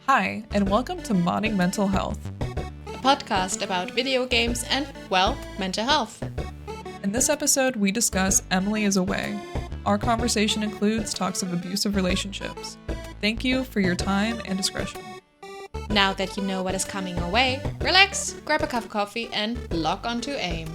Hi, and welcome to Modding Mental Health. A podcast about video games and, well, mental health. In this episode, we discuss Emily is Away. Our conversation includes talks of abusive relationships. Thank you for your time and discretion. Now that you know what is coming your way, relax, grab a cup of coffee, and lock onto AIM.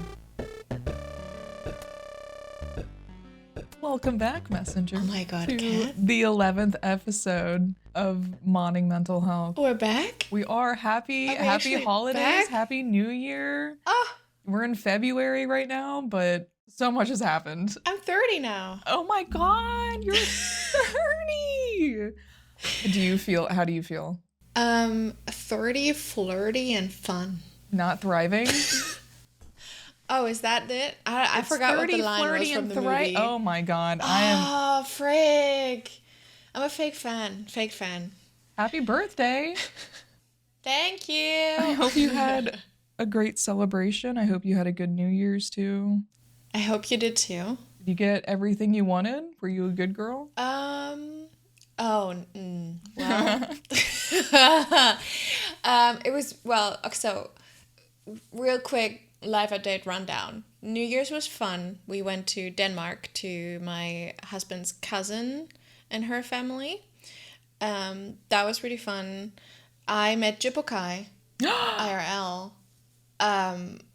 Welcome back, Messenger. Oh my god, to Kat. the 11th episode of Modding Mental Health. We're back? We are happy actually holidays, back? happy New Year. Oh, We're in February right now, but so much has happened. I'm 30 now. Oh my god, you're 30! How do you feel? 30, flirty, and fun. Not thriving? Oh, is that it? I forgot what the line was from the movie. Oh my god, I am... Oh, frig. I'm a fake fan. Fake fan. Happy birthday! Thank you. I hope you had a great celebration. I hope you had a good New Year's too. I hope you did too. Did you get everything you wanted? Were you a good girl? Well, it was, well, so, real quick life update rundown. New Year's was fun. We went to Denmark to my husband's cousin and her family. That was really fun. I met Jipokai, IRL.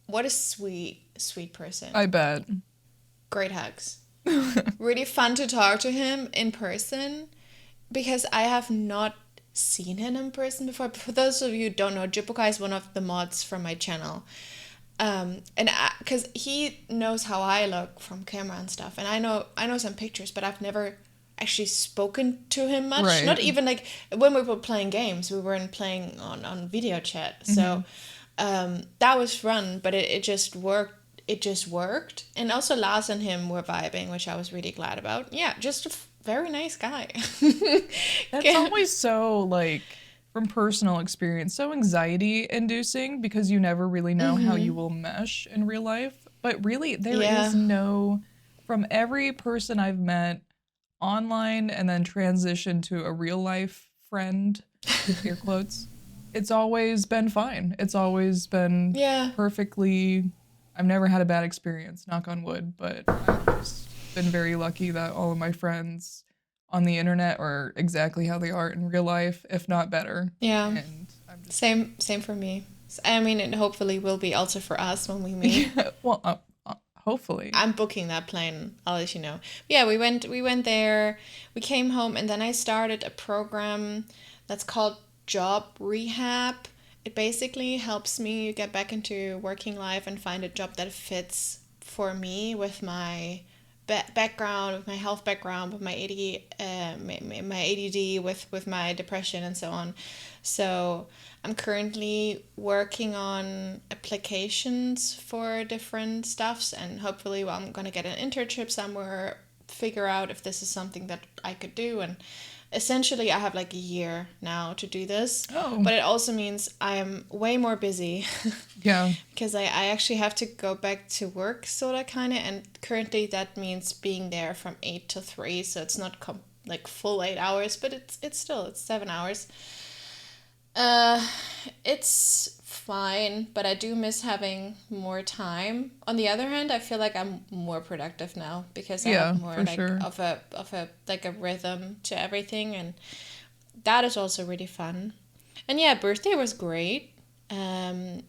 What a sweet person. I bet. Great hugs. Really fun to talk to him in person because I have not seen him in person before. For those of you who don't know, Jipokai is one of the mods from my channel. And because he knows how I look from camera and stuff, and I know some pictures, but I've never actually spoken to him much. Right. Not even like when we were playing games, we weren't playing on video chat. So that was fun, but it just worked. It just worked. And also Lars and him were vibing, which I was really glad about. Yeah, just a very nice guy. That's always so, like, from personal experience, so anxiety inducing because you never really know how you will mesh in real life. But really, there is no, from every person I've met online and then transitioned to a real life friend, ear quotes, it's always been fine. It's always been perfectly... I've never had a bad experience, knock on wood, but I've just been very lucky that all of my friends on the internet are exactly how they are in real life, if not better. Yeah. And I'm just... Same for me. I mean, it hopefully will be also for us when we meet. Well, hopefully. I'm booking that plane. I'll let you know. Yeah, we went there. We came home, and then I started a program that's called Job Rehab. It basically helps me get back into working life and find a job that fits for me with my background, with my health background, with my my ADD, with my depression and so on. So I'm currently working on applications for different stuffs, and hopefully I'm gonna get an internship somewhere, figure out if this is something that I could do. And essentially, I have like a year now to do this. Oh. But it also means I'm way more busy. Yeah. Because I actually have to go back to work, sort of, kind of. And currently that means being there from 8 to 3. So it's not like full 8 hours, but it's still 7 hours. It's fine, but I do miss having more time. On the other hand, I feel like I'm more productive now because I have more like sure. of a like a rhythm to everything, and that is also really fun. And yeah, birthday was great. I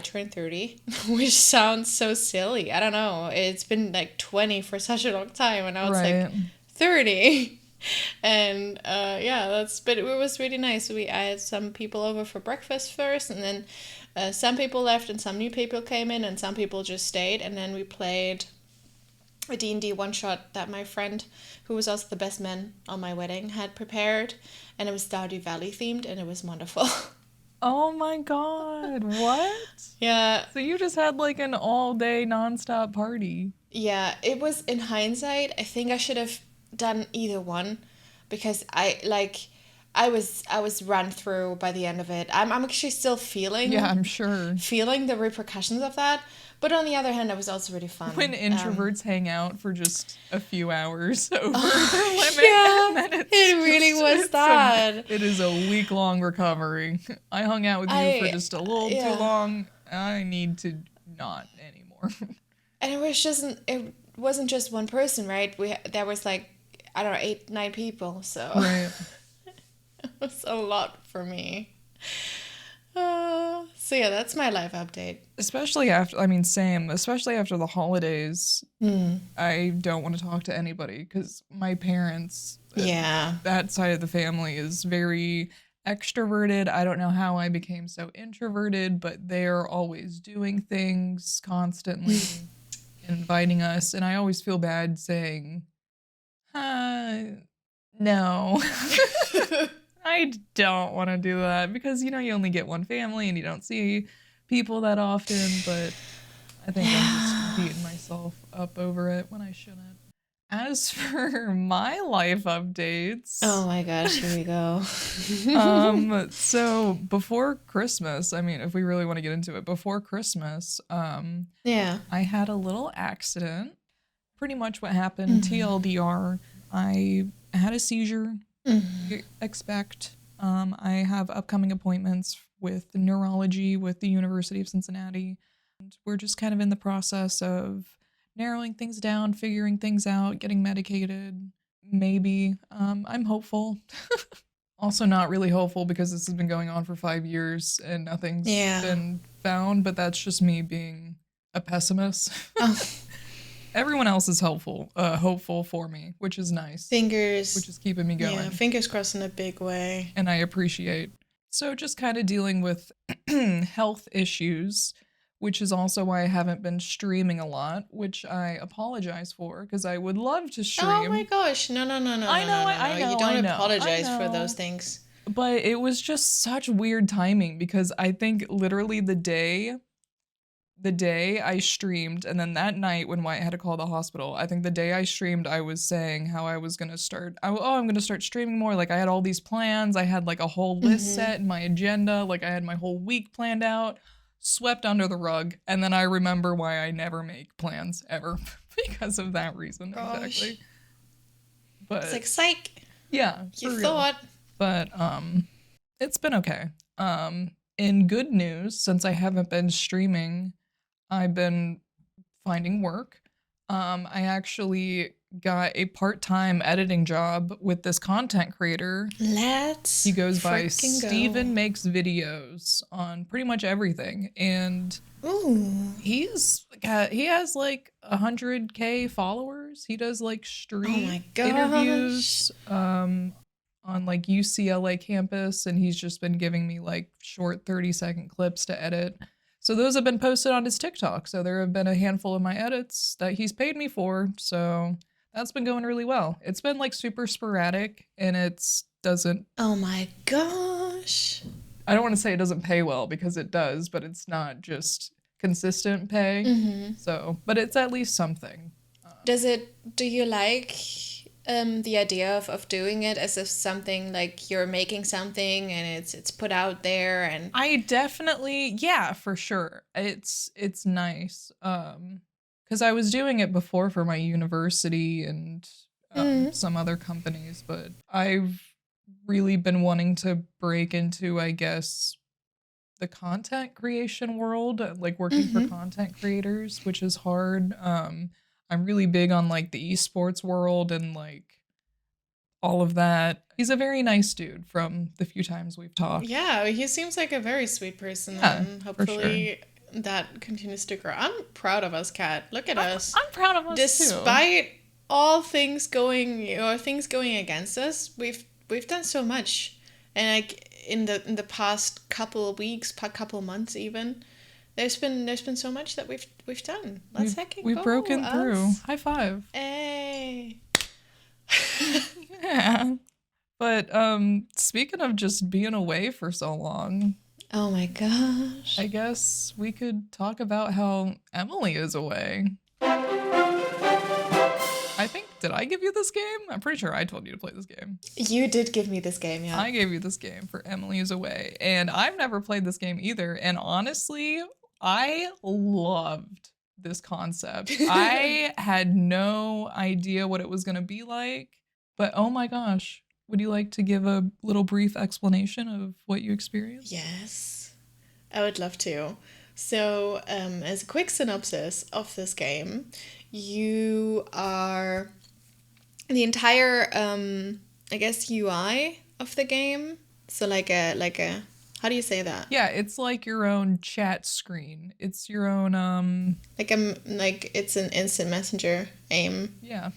turned 30, which sounds so silly. I don't know. It's been like 20 for such a long time, and now it's like 30. And but it was really nice. I had some people over for breakfast first, and then some people left and some new people came in, and some people just stayed, and then we played a D&D one shot that my friend, who was also the best man on my wedding, had prepared, and it was Stardew Valley themed, and it was wonderful. Oh my god, what? Yeah. So you just had like an all-day nonstop party. Yeah, it was, in hindsight, I think I should have done either one, because I was run through by the end of it. I'm actually still feeling I'm sure feeling the repercussions of that, But on the other hand, it was also really fun. When introverts hang out for just a few hours over their limit, and then it really was that. It is a week-long recovery. I hung out with you for just a little too long. I need to not anymore. And it wasn't just one person, right? There was like, I don't know, 8, 9 people. So right. It was a lot for me. So yeah, that's my life update. Especially after, same. Especially after the holidays, I don't want to talk to anybody because my parents, that side of the family is very extroverted. I don't know how I became so introverted, but they're always doing things constantly, inviting us, and I always feel bad saying, no. I don't want to do that because, you only get one family and you don't see people that often, but I think I'm just beating myself up over it when I shouldn't. As for my life updates. Oh my gosh, here we go. So before Christmas, if we really want to get into it, before Christmas, I had a little accident. Pretty much what happened, TLDR, I had a seizure. Expect. I have upcoming appointments with neurology with the University of Cincinnati. And we're just kind of in the process of narrowing things down, figuring things out, getting medicated. Maybe. I'm hopeful. Also not really hopeful because this has been going on for 5 years and nothing's been found, but that's just me being a pessimist. Everyone else is hopeful for me, which is nice. Which is keeping me going. Yeah, fingers crossed in a big way. And I appreciate. So just kind of dealing with health issues, which is also why I haven't been streaming a lot, which I apologize for because I would love to stream. Oh my gosh. No. I know. You don't apologize for those things. But it was just such weird timing because I think literally the day I streamed, and then that night when Wyatt had to call the hospital, I think the day I streamed, I was saying how I was going to start, I'm going to start streaming more. Like I had all these plans. I had like a whole list set in my agenda. Like I had my whole week planned out, swept under the rug. And then I remember why I never make plans ever because of that reason. Gosh. Exactly. But it's like, psych. Yeah. You thought. But it's been okay. In good news, since I haven't been streaming, I've been finding work. I actually got a part-time editing job with this content creator. He goes by Steven Makes Videos on pretty much everything. And he has like 100K followers. He does like street interviews on like UCLA campus, and he's just been giving me like short 30-second clips to edit. So those have been posted on his TikTok. So there have been a handful of my edits that he's paid me for. So that's been going really well. It's been like super sporadic and doesn't. Oh my gosh. I don't want to say it doesn't pay well because it does, but it's not just consistent pay. So, but it's at least something. Do you like the idea of doing it as if something like you're making something and it's put out there? And I definitely, for sure. It's nice. Because I was doing it before for my university and some other companies, but I've really been wanting to break into, I guess, the content creation world, like working for content creators, which is hard. I'm really big on like the esports world and like all of that. He's a very nice dude from the few times we've talked. Yeah, he seems like a very sweet person. And hopefully that continues to grow. I'm proud of us, Kat. Look at us. I'm proud of us Despite all things going against us, we've done so much. And like in the past couple of weeks, couple months even, there's been so much that we've done. Let's we've broken through. High five. Hey. Yeah. But speaking of just being away for so long. Oh my gosh. I guess we could talk about how Emily is away. I think, did I give you this game? I'm pretty sure I told you to play this game. You did give me this game, yeah. I gave you this game for Emily is Away. And I've never played this game either. And honestly, I loved this concept. I had no idea what it was going to be like, but oh my gosh. Would you like to give a little brief explanation of what you experienced? Yes, I would love to. So, as a quick synopsis of this game, you are the entire, I guess, UI of the game. So, like a, how do you say that? Yeah, it's like your own chat screen. It's your own Like it's an instant messenger AIM. yeah.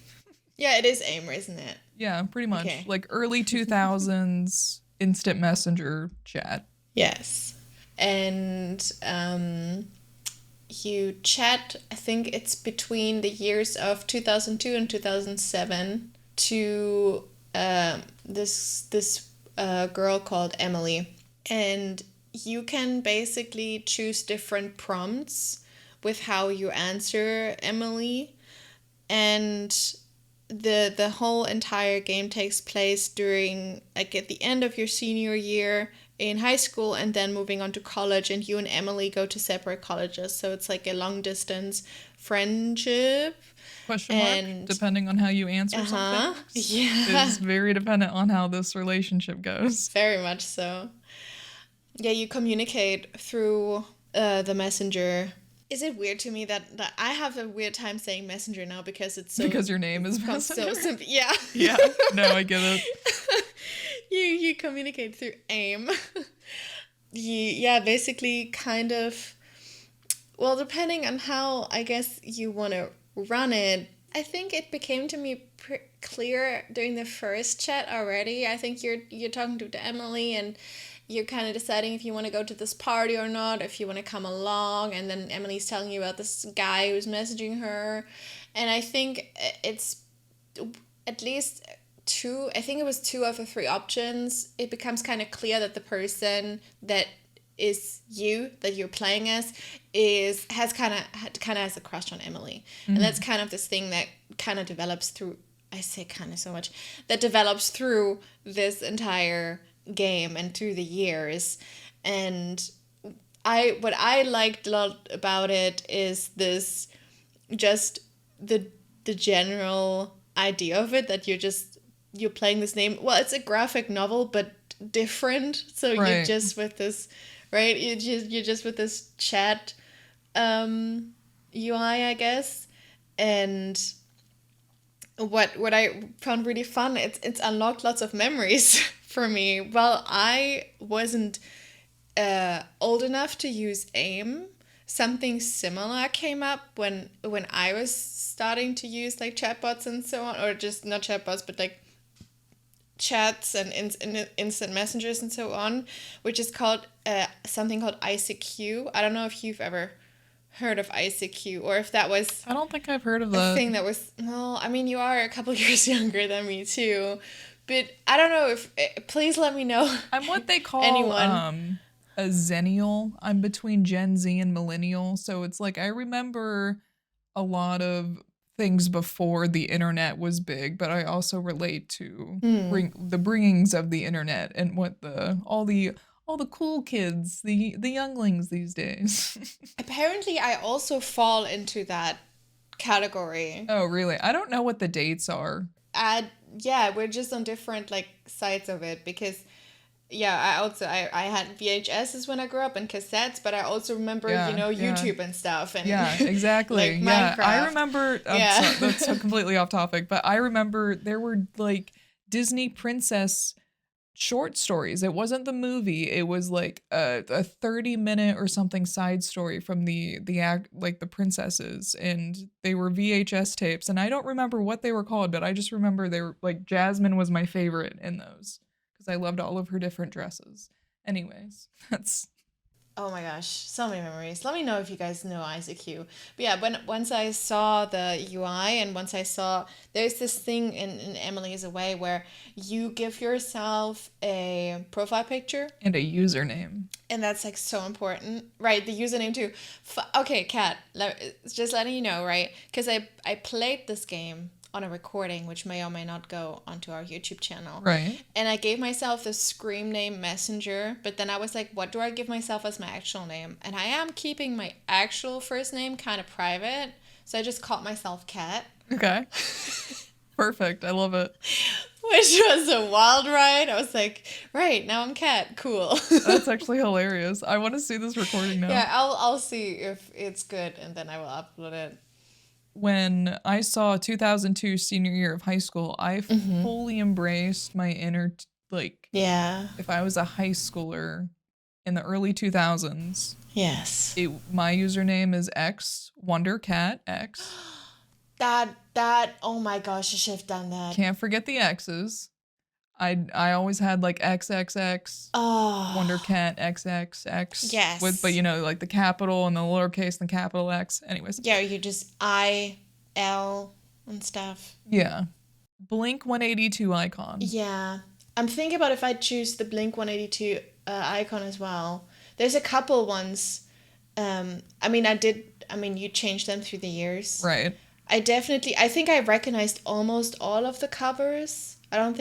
Yeah, it is AIM, isn't it? Yeah, pretty much. Okay. Like early 2000s instant messenger chat. Yes. And you chat, I think it's between the years of 2002 and 2007 to this girl called Emily. And you can basically choose different prompts with how you answer Emily. And the whole entire game takes place during, like, at the end of your senior year in high school, and then moving on to college, and you and Emily go to separate colleges, so it's like a long distance friendship. Question mark, And depending on how you answer something. yeah, Is very dependent on how this relationship goes. very much so. Yeah, you communicate through the messenger. Is it weird to me that I have a weird time saying messenger now because it's so, Because your name is becomes so Messenger? simple. Yeah. Yeah, no, I get it. You communicate through AIM. Yeah, basically kind of, well, depending on how I guess you want to run it. I think it became to me clear during the first chat already. I think you're talking to Emily, and you're kind of deciding if you want to go to this party or not, if you want to come along, and then Emily's telling you about this guy who's messaging her. And I think it's at least I think it was two of the three options. It becomes kind of clear that the person that is that you're playing as has kind of has a crush on Emily. And that's kind of this thing that kind of develops through, I say kind of so much, that develops through this entire game and through the years. And what I liked a lot about it is this, just the general idea of it, that you're playing this name. Well, it's a graphic novel, but different. So Right. you're just with this, right? You're just with this chat UI, I guess. And what I found really fun, it's unlocked lots of memories for me. Well, I wasn't old enough to use AIM. Something similar came up when I was starting to use like chatbots and so on, or just not chatbots, but like chats and instant messengers and so on, which is called something called ICQ. I don't know if you've ever heard of ICQ, or if that was I don't think I've heard of a that. thing that was, well, I mean, you are a couple years younger than me too, but I don't know if, please let me know. I'm what they call Anyone. a zennial. I'm between Gen Z and millennial, so it's like I remember a lot of things before the internet was big, but I also relate to the bringings of the internet and what all the cool kids, the younglings these days. Apparently, I also fall into that category. Oh, really? I don't know what the dates are. Yeah, we're just on different like sides of it, because yeah, I had VHSs when I grew up and cassettes, but I also remember, Yeah, YouTube and stuff, and Yeah, exactly. like Yeah, I Minecraft. remember. Yeah. That's so completely off topic, but I remember there were like Disney princess short stories. It wasn't the movie. It was like a 30-minute or something side story from the act, like the princesses, and they were VHS tapes. And I don't remember what they were called, but I just remember they were like Jasmine was my favorite in those because I loved all of her different dresses. Anyways, that's Oh my gosh, so many memories. Let me know if you guys know ICQ. But yeah, once I saw the UI, and once I saw there's this thing in Emily's Away where you give yourself a profile picture, and a username. and that's like so important, right? The username too. Okay, Kat, just letting you know, right? Because I played this game on a recording, which may or may not go onto our YouTube channel. Right. And I gave myself the scream name Messenger, but then I was like, what do I give myself as my actual name? And I am keeping my actual first name kind of private, so I just called myself Cat. Okay. Perfect. I love it. Which was a wild ride. I was like, right, now I'm Cat. Cool. That's actually hilarious. I want to see this recording now. Yeah, I'll see if it's good, and then I will upload it. When I saw 2002 senior year of high school, I fully embraced my inner, like, Yeah. if I was a high schooler in the early 2000s, Yes. my username is X, Wonder Cat X. Oh my gosh, I should have done that. Can't forget the X's. I always had like XXX, Wonder Cat XXX. Yes. But you know, like the capital and the lowercase and the capital X. Anyways. Yeah, you just I, L and stuff. Yeah. Blink 182 icon. Yeah. I'm thinking about if I choose the Blink 182 icon as well. There's a couple ones. You changed them through the years. Right. I think I recognized almost all of the covers. I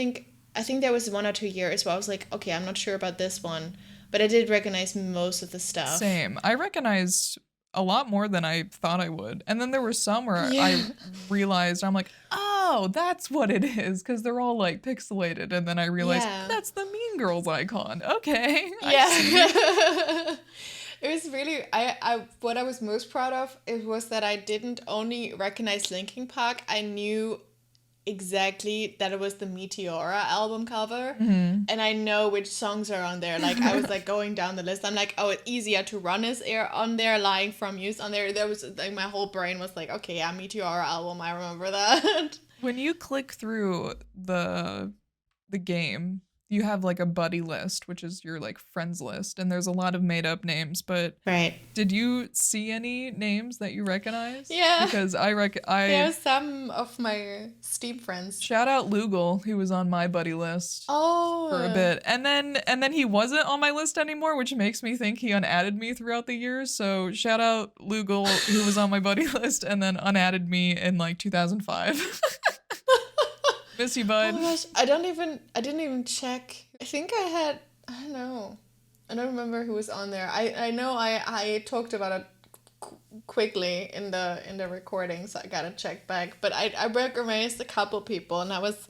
think there was 1 or 2 years where I was like, okay, I'm not sure about this one. But I did recognize most of the stuff. Same. I recognized a lot more than I thought I would. And then there were some where I realized, I'm like, oh, that's what it is. Because they're all like pixelated. And then I realized, that's the Mean Girls icon. Okay. Yeah. It was really, what I was most proud of, it was that I didn't only recognize Linkin Park, I knew exactly that it was the Meteora album cover, and I know which songs are on there. Like, I was like going down the list, I'm like, oh, it's Easier to Run is on there, Lying From You's on there. There was like, my whole brain was like, okay, yeah, Meteora album, I remember that. When you click through the game, you have like a buddy list, which is your like friends list, and there's a lot of made up names, but right. Did you see any names that you recognize? Yeah. Because there's some of my Steam friends. Shout out Lugal, who was on my buddy list for a bit. And then he wasn't on my list anymore, which makes me think he unadded me throughout the years. So shout out Lugal, who was on my buddy list and then unadded me in like 2005. Miss you, bud. Oh my gosh, I didn't even check. I think I don't know. I don't remember who was on there. I know I talked about it quickly in the recording, so I gotta check back. But I recognized a couple people, and I was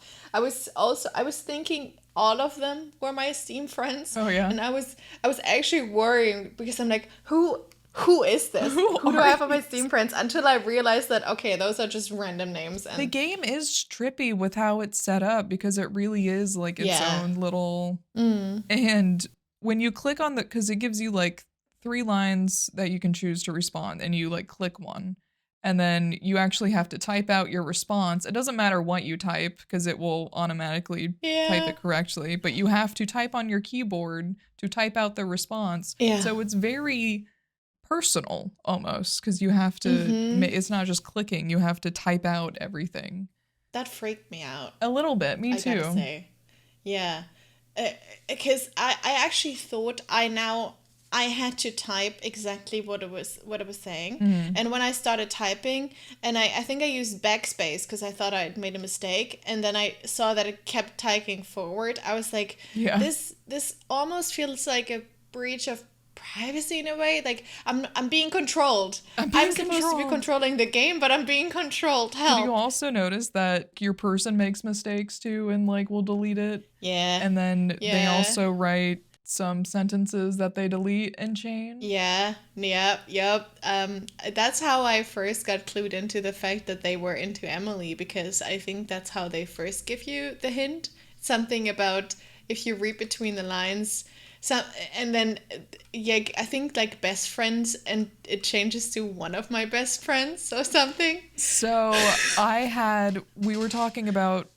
thinking all of them were my Steam friends. Oh yeah. And I was actually worrying because I'm like, who is this? Who do I have on my Steam friends? Until I realized that, okay, those are just random names. And the game is trippy with how it's set up because it really is like its own little... And when you click on because it gives you like 3 lines that you can choose to respond, and you like click one. And then you actually have to type out your response. It doesn't matter what you type because it will automatically type it correctly. But you have to type on your keyboard to type out the response. Yeah. So it's very... personal almost because you have to it's not just clicking, you have to type out everything. That freaked me out A little bit. Me too. I gotta say. Yeah, because I actually thought I had to type exactly what it was saying. And when I started typing, and I think I used backspace because I thought I had made a mistake, and then I saw that it kept typing forward, I was like, this almost feels like a breach of privacy in a way. Like I'm being controlled. I'm supposed to be controlling the game, but I'm being controlled. Help. Did you also notice that your person makes mistakes too and like will delete it? Yeah. And then they also write some sentences that they delete and change. Yeah. Yep. That's how I first got clued into the fact that they were into Emily, because I think that's how they first give you the hint. Something about if you read between the lines. So, and then, I think like best friends, and it changes to one of my best friends or something. So we were talking about,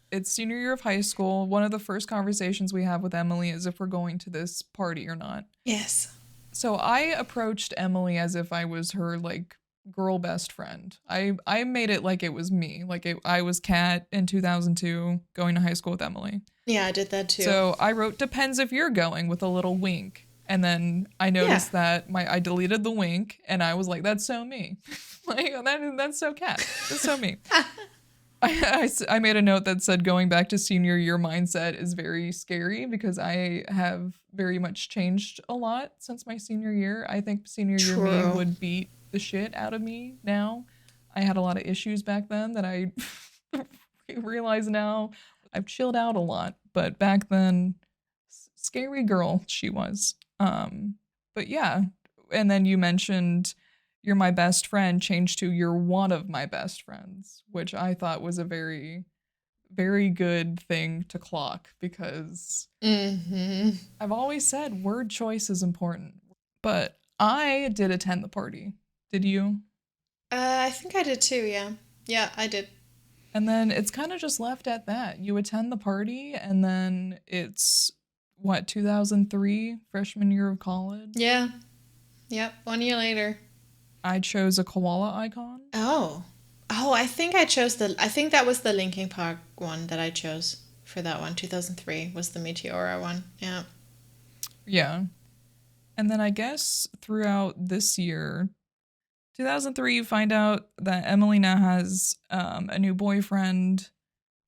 it's senior year of high school. One of the first conversations we have with Emily is if we're going to this party or not. Yes. So I approached Emily as if I was her like girl best friend. I made it like it was me. Like I was Kat in 2002 going to high school with Emily. Yeah, I did that too. So I wrote "depends if you're going" with a little wink. And then I noticed that I deleted the wink, and I was like, that's so me. Like that's so Kat. That's so me. I made a note that said going back to senior year mindset is very scary because I have very much changed a lot since my senior year. I think senior year me True. would beat the shit out of me now. I had a lot of issues back then that I realize now. I've chilled out a lot, but back then, scary girl she was. But yeah, and then you mentioned you're my best friend changed to you're one of my best friends, which I thought was a very, very good thing to clock because Mm-hmm. I've always said word choice is important. But I did attend the party. Did you? I think I did too, yeah. Yeah, I did. And then it's kind of just left at that. You attend the party, and then it's what, 2003, freshman year of college? Yeah. Yep. 1 year later. I chose a koala icon. Oh. Oh, I think that was the Linkin Park one that I chose for that one. 2003 was the Meteora one. Yeah. Yeah. And then I guess throughout this year, 2003, you find out that Emily now has a new boyfriend.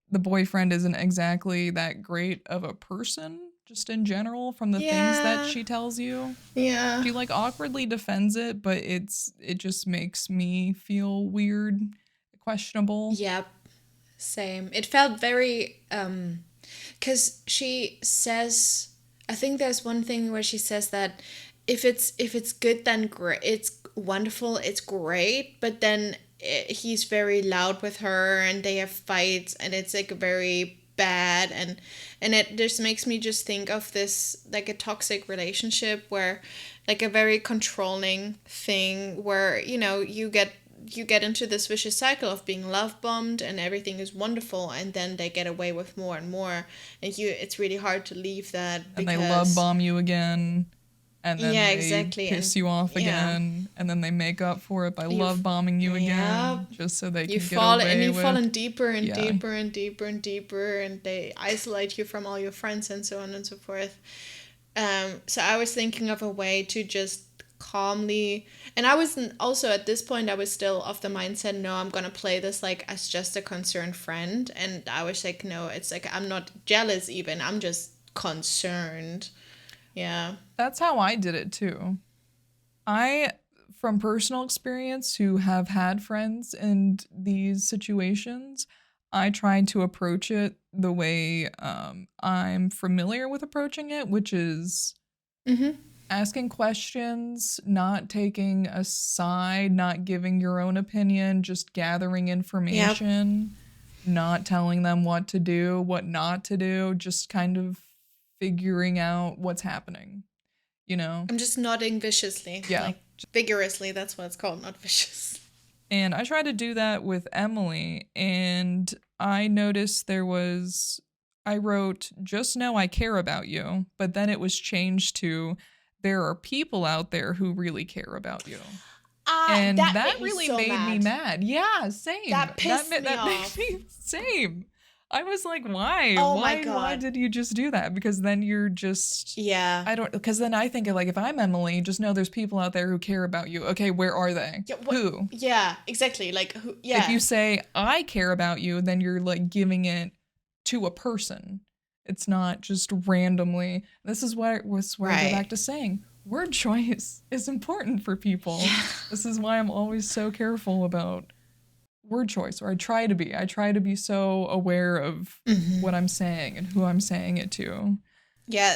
The boyfriend isn't exactly that great of a person, just in general, from the things that Yeah. she tells you. Yeah. She like awkwardly defends it, but it just makes me feel weird, questionable. Yep. Same. It felt very cuz she says, I think there's one thing where she says that if it's good, then great, it's wonderful, it's great, but then he's very loud with her and they have fights and it's like very bad, and it just makes me just think of this like a toxic relationship where like a very controlling thing where you get into this vicious cycle of being love bombed and everything is wonderful, and then they get away with more and more, and it's really hard to leave that And they love because bomb you again, and then yeah, they exactly. piss And you off yeah, again, and then they make up for it by you love bombing you yeah, again, just so they you can get fall and away you fall with. in deeper and Yeah. deeper and deeper and deeper, and they isolate you from all your friends and so on and so forth. So I was thinking of a way to just calmly, and I was also at this point I was still of the mindset, no, I'm gonna play this like as just a concerned friend, and I was like, no, it's like I'm not jealous even, I'm just concerned. Yeah. That's how I did it too. I, from personal experience, who have had friends in these situations, I tried to approach it the way I'm familiar with approaching it, which is Mm-hmm. asking questions, not taking a side, not giving your own opinion, just gathering Yep. information, not telling them what to do, what not to do, just kind of figuring out what's happening, you know? I'm just nodding viciously, Yeah. like vigorously, that's what it's called, not vicious. And I tried to do that with Emily, and I noticed I wrote, just know I care about you, but then it was changed to, there are people out there who really care about you. And That that made me really so made me mad. mad. Yeah, same. That pissed me That made off. me same. I was like, why? Oh my Why god. did you just do that? Because then you're just Yeah. I don't because then I think of like if I'm Emily, just know there's people out there who care about you. Okay, where are they? Yeah, what? Who? Yeah, exactly. Like, who? If Yeah, you say I care about you, then you're like giving it to a person. It's not just randomly. This is where I go right. back to saying word choice is important for people. Yeah. This is why I'm always so careful about word choice, or I try to be. I try to be so aware of Hmm. what I'm saying and who I'm saying it to. Yeah,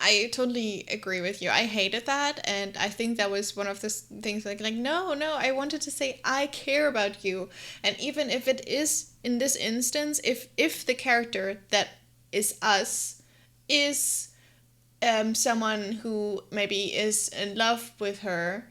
I totally agree with you. I hated that, and I think that was one of the things like no, no, I wanted to say I care about you, and even if it is in this instance, if the character that is us is someone who maybe is in love with her,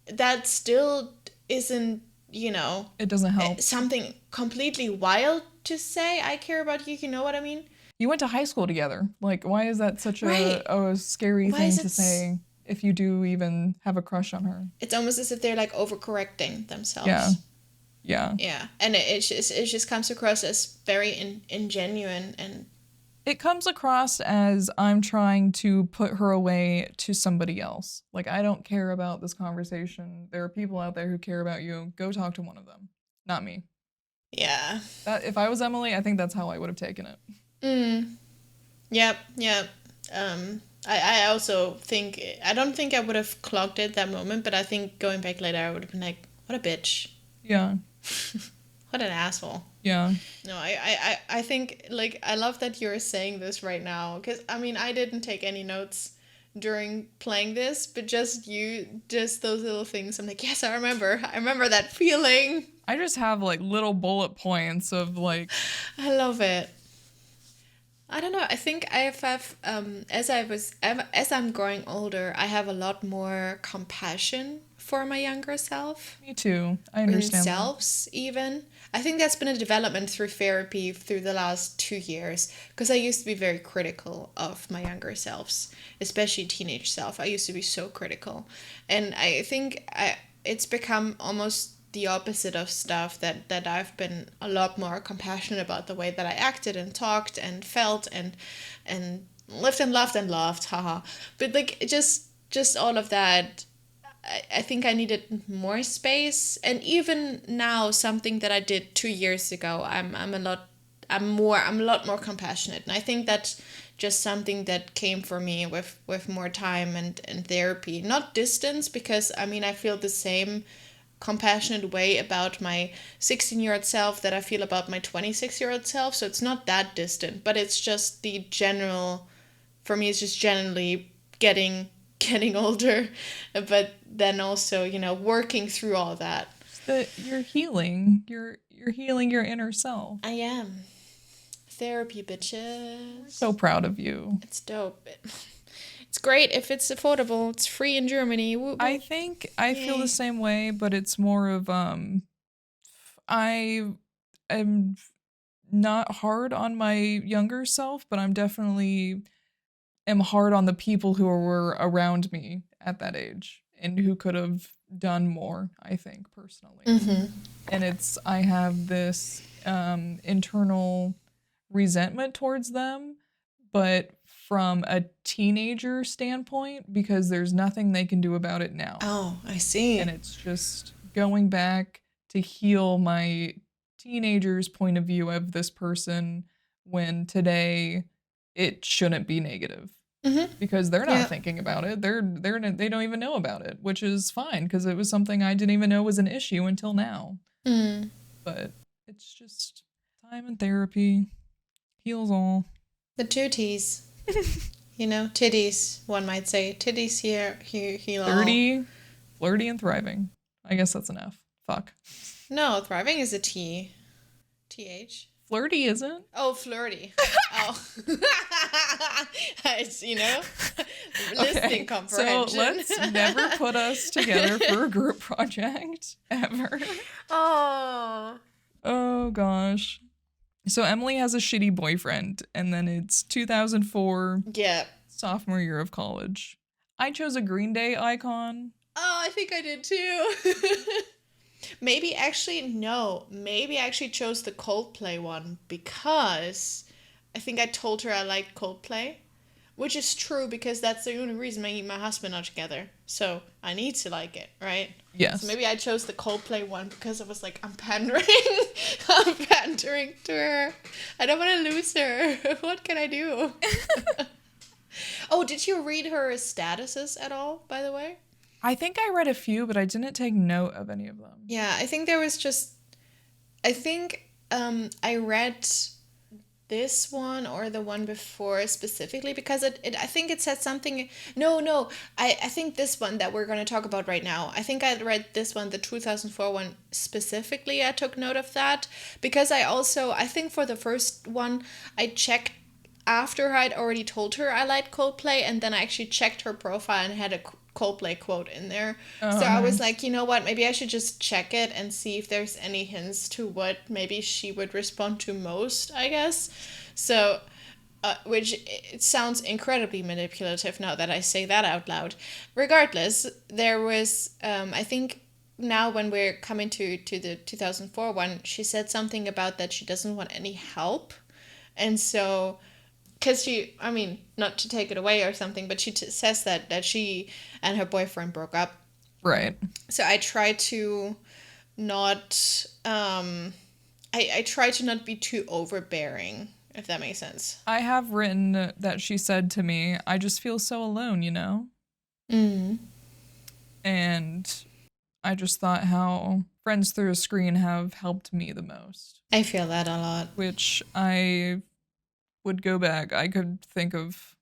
that still isn't, It doesn't help. something completely wild to say I care about you, you know what I mean? You went to high school together. Like, why is that such Right. a scary Why thing is to it say if you do even have a crush on her? it's almost as if they're like overcorrecting Yeah, themselves. yeah. Yeah. And it just comes across as very ingenuine and It comes across as I'm trying to put her away to somebody else. Like, I don't care about this conversation. There are people out there who care about you. Go talk to one of them, not me. Yeah. That if I was Emily, I think that's how I would have taken it. Mm. Yep. Yep. I also think I don't think I would have clocked it that moment, but I think going back later, I would have been like, "What a bitch! Yeah. What an asshole!" Yeah. No, I think like I love that you're saying this right now because I mean I didn't take any notes during playing this, but just those little things. I'm like, yes, I remember that feeling. I just have like little bullet points of like, I love it. I don't know. I think as I'm growing older, I have a lot more compassion for my younger self, me too. I or in understand that. selves even. I think that's been a development through therapy through the last 2 years because I used to be very critical of my younger selves, especially teenage self. I used to be so critical, and I think it's become almost the opposite of stuff that I've been a lot more compassionate about the way that I acted and talked and felt and lived and loved and loved, haha. But like just all of that, I think I needed more space. And even now, something that I did 2 years ago, I'm a lot more compassionate. And I think that's just something that came for me with more time and therapy. Not distance, because I mean I feel the same compassionate way about my 16-year-old self that I feel about my 26-year-old self. So it's not that distant, but it's just the general, for me it's just generally getting older, but then also, working through all that. It's that you're healing. You're healing your inner self. I am. Therapy, We're so bitches. proud of you. It's dope. It's great if it's affordable. It's free in Germany. Whoop, I whoop. think I feel the Yay. same way, but it's more of I am not hard on my younger self, but I'm definitely am hard on the people who were around me at that age and who could have done more, I think personally. Mm-hmm. And I have this internal resentment towards them, but from a teenager standpoint because there's nothing they can do about it now. Oh, I And see. it's just going back to heal my teenager's point of view of this person when today it shouldn't be negative Mm-hmm. because they're not Yeah. thinking about it. They don't even know about it, which is fine because it was something I didn't even know was an issue until now. Mm. But it's just time and therapy heals all. The two T's. Titties, one might say. Titties here, heal all. 30, flirty and thriving. I guess that's an F. Fuck. No, thriving is a T. TH. Flirty isn't. Oh, flirty. Oh. It's, listening Okay, so comprehension. let's never put us together for a group project ever. Oh. Oh gosh. So Emily has a shitty boyfriend, and then it's 2004, Yeah. sophomore year of college. I chose a Green Day icon. Oh, I think I did too. Maybe actually, no. Maybe I actually chose the Coldplay one because I think I told her I liked Coldplay. Which is true because that's the only reason me and my husband are together. So I need to like it, right? So Yes. maybe I chose the Coldplay one because I was like, I'm pandering. I'm pandering to her. I don't want to lose her. What can I do? Oh, did you read her statuses at all, by the way? I think I read a few, but I didn't take note of any of them. Yeah, I think there was just. I think I read this one or the one before specifically because I think it said something. No, I think this one that we're going to talk about right now, I think I read this one, the 2004 one specifically. I took note of that because I think for the first one I checked after I'd already told her I liked Coldplay, and then I actually checked her profile and had a Coldplay quote in there. So Oh, I was nice. like, you know what, maybe I should just check it and see if there's any hints to what maybe she would respond to most, I guess. So, which it sounds incredibly manipulative now that I say that out loud. Regardless, there was, I think now when we're coming to the 2004 one, she said something about that she doesn't want any help. And so because I mean, not to take it away or something, but she says that she and her boyfriend broke up. Right. So I try to not I try to not be too overbearing, if that makes sense. I have written that she said to me, I just feel so alone, you know? Mm. And I just thought how friends through a screen have helped me the most, I feel that a lot. which I would go back. I could think of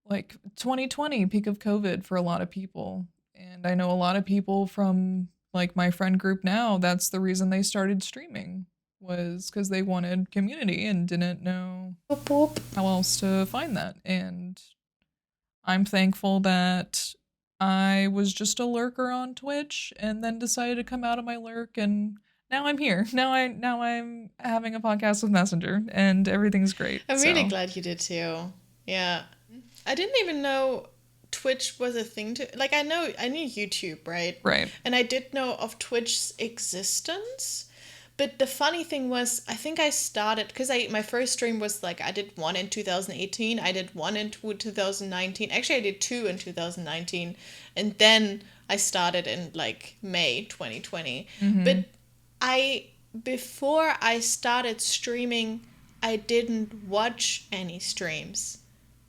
like 2020, peak of COVID for a lot of people. And I know a lot of people from like my friend group now, that's the reason they started streaming was because they wanted community and didn't know Boop, boop. how else to find that. And I'm thankful that I was just a lurker on Twitch and then decided to come out of my lurk and now I'm here. Now I'm having a podcast with Messenger and everything's great. I'm really So, glad you did too. Yeah. I didn't even know Twitch was a thing to like I knew YouTube, right? right. And I did know of Twitch's existence. But the funny thing was, I think I started because I my first stream was like I did one in 2018, I did one in 2019. Actually, I did two in 2019, and then I started in like May 2020. Mhm. But I before I started streaming, I didn't watch any streams.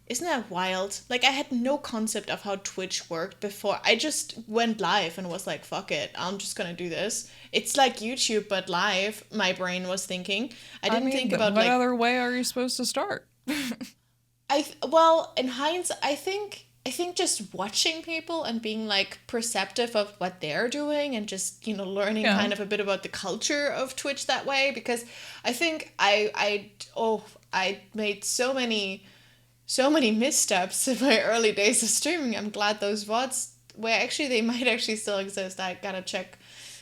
Isn't that wild? Like, I had no concept of how Twitch worked before. I just went live and was like, fuck it, I'm just gonna do this. It's like YouTube, but live, my brain was thinking. I I didn't mean, think about, what like, other way are you supposed to start? well, in hindsight, I think just watching people and being like perceptive of what they're doing and just, learning Yeah. kind of a bit about the culture of Twitch that way, because I think I made so many missteps in my early days of streaming. I'm glad those VODs, where actually they might actually still exist. I gotta check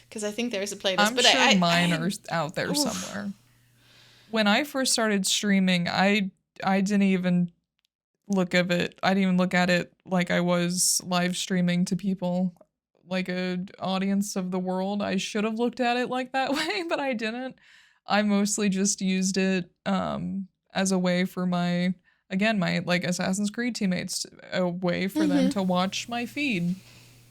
because I think there's a playlist. I'm But sure mine I are out there oof. somewhere. When I first started streaming, I didn't even I didn't even look at it like I was live streaming to people like a audience of the world. I should have looked at it like that way, but I didn't. I mostly just used it as a way for my again, my like Assassin's Creed teammates, a way for them Mm-hmm. to watch my feed.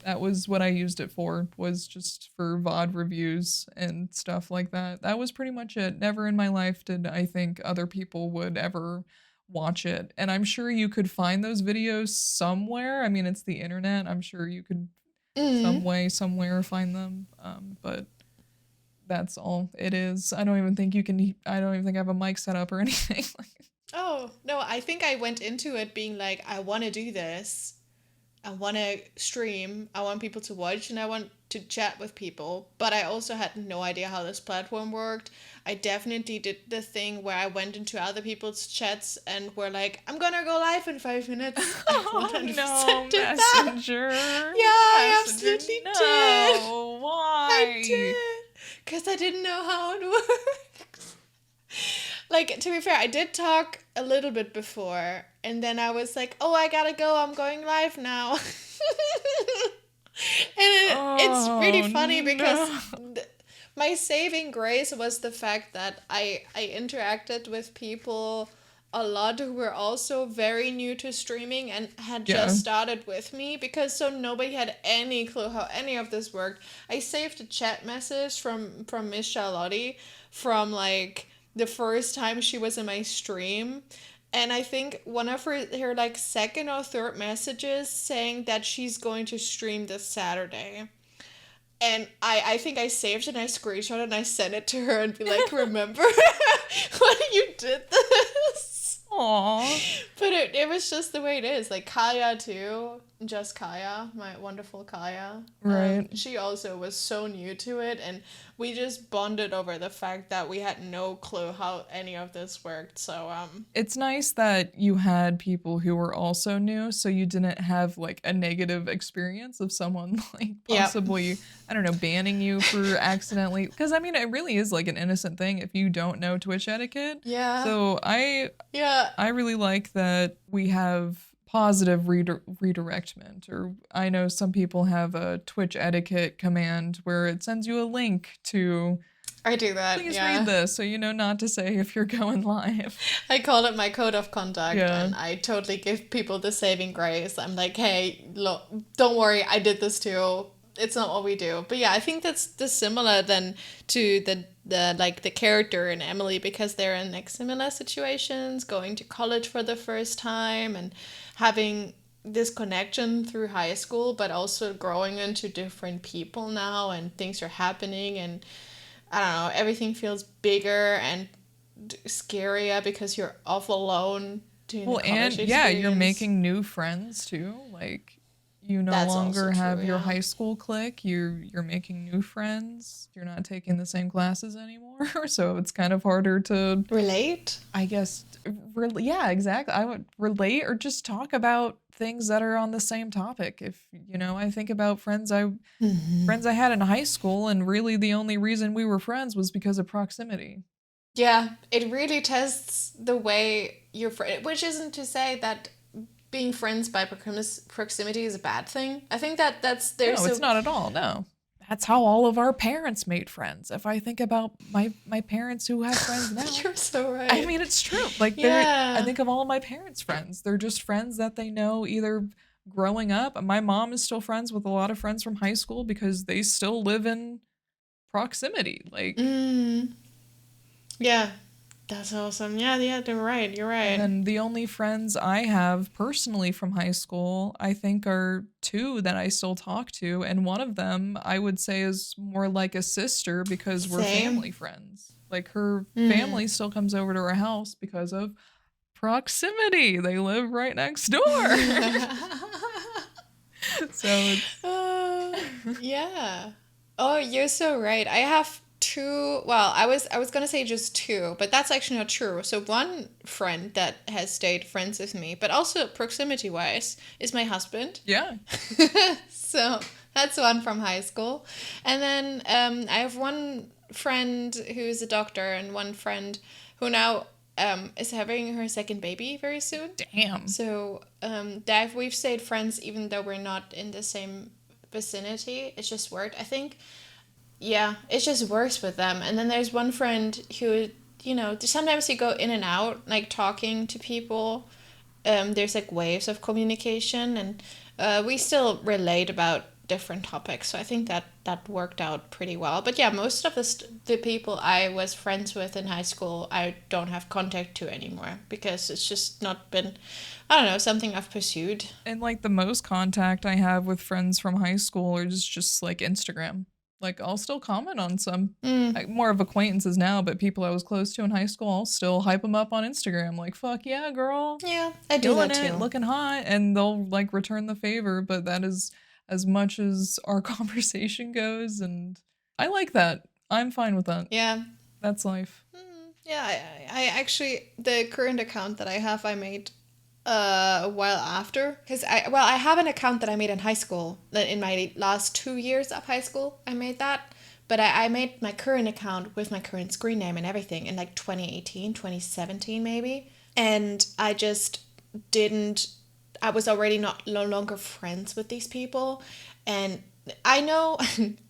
That was what I used it for, was just for VOD reviews and stuff like that. That was pretty much it. Never in my life did I think other people would ever watch it. And I'm sure you could find those videos somewhere. I mean, it's the internet. I'm sure you could some Mm. way, somewhere find them. But that's all it is. I don't even think I have a mic set up or anything. Oh no, I think I went into it being like, I want to do this. I want to stream. I want people to watch, and I want to chat with people. But I also had no idea how this platform worked. I definitely did the thing where I went into other people's chats and were like, I'm gonna go live in 5 minutes. I Oh 100% no, did that. Messenger. Yeah, I Messenger, absolutely did. no. I Why? did. Because I didn't know how it works. Like, to be fair, I did talk a little bit before, and then I was like, oh, I gotta go, I'm going live now. It's really Oh funny because no. my saving grace was the fact that I interacted with people a lot who were also very new to streaming and had Yeah. just started with me, because so nobody had any clue how any of this worked. I saved a chat message from Miss Charlotte from like the first time she was in my stream, and I think one of her like second or third messages saying that she's going to stream this Saturday. And I think I saved it and I screenshot it and I sent it to her and be like, remember when you did this? Aw. But it was just the way it is. Like Kaya too, just Kaya, my wonderful Kaya. Right. She also was so new to it, and we just bonded over the fact that we had no clue how any of this worked. So It's nice that you had people who were also new, so you didn't have like a negative experience of someone like yeah. possibly, I don't know, banning you for accidentally. Because I mean, it really is like an innocent thing if you don't know Twitch etiquette. Yeah. So Yeah. I really like that we have positive redirectment. Or I know some people have a Twitch etiquette command where it sends you a link to I do that, please read yeah. this so you know not to say if you're going live. I call it my code of conduct, Yeah. and I totally give people the saving grace. I'm like, hey, look, don't worry, I did this too. It's not what we do. But yeah, I think that's the similar then to the character in Emily, because they're in like similar situations, going to college for the first time and having this connection through high school, but also growing into different people now, and things are happening, and I don't know, everything feels bigger and scarier because you're off alone doing the Well, college and yeah, you're experience. making new friends too. Like you no That's also longer true, have your yeah. high school clique. You're making new friends. You're not taking the same classes anymore, so it's kind of harder to, Relate? I guess, yeah, exactly. I would relate or just talk about things that are on the same topic. If I think about friends I had in high school, and really the only reason we were friends was because of proximity. Yeah, it really tests the way you're which isn't to say that being friends by proximity is a bad thing. I think that No, there's it's a not at all. No. That's how all of our parents made friends. If I think about my parents who have friends now, you're so I right. mean it's true. Like I Yeah. think of all of my parents' friends. They're just friends that they know either growing up. My mom is still friends with a lot of friends from high school because they still live in proximity. Like, Mm, yeah. That's awesome. Yeah, yeah, you're right. You're and right. then the only friends I have personally from high school, I think, are two that I still talk to. And one of them I would say is more like a sister because we're Same. family friends. Like her Mm. family still comes over to our house because of proximity. They live right next door. So it's. Uh, yeah. Oh, you're so right. I have two. Well, I was gonna say just two, but that's actually not true. So one friend that has stayed friends with me, but also proximity wise, is my husband. Yeah. So that's one from high school, and then I have one friend who is a doctor, and one friend who now is having her second baby very soon. Damn. So that we've stayed friends even though we're not in the same vicinity. It's just worked. I think, yeah, it just works with them. And then there's one friend who, sometimes you go in and out, like talking to people. There's like waves of communication, and we still relate about different topics. So I think that worked out pretty well. But yeah, most of the people I was friends with in high school, I don't have contact to anymore because it's just not been, I don't know, something I've pursued. And like the most contact I have with friends from high school is just like Instagram. Like I'll still comment on some Mm, like, more of acquaintances now, but people I was close to in high school, I'll still hype them up on Instagram. Like, fuck yeah, girl, yeah, I do killing that it, too. looking hot, and they'll like return the favor. But that is as much as our conversation goes, and I like that. I'm fine with that. Yeah. That's life. Yeah, I actually, the current account that I have, I made a while after, because I have an account that I made in high school, that in my last 2 years of high school I made that, but I made my current account with my current screen name and everything in like 2018, 2017 maybe, and I just didn't, I was already not no longer friends with these people, and I know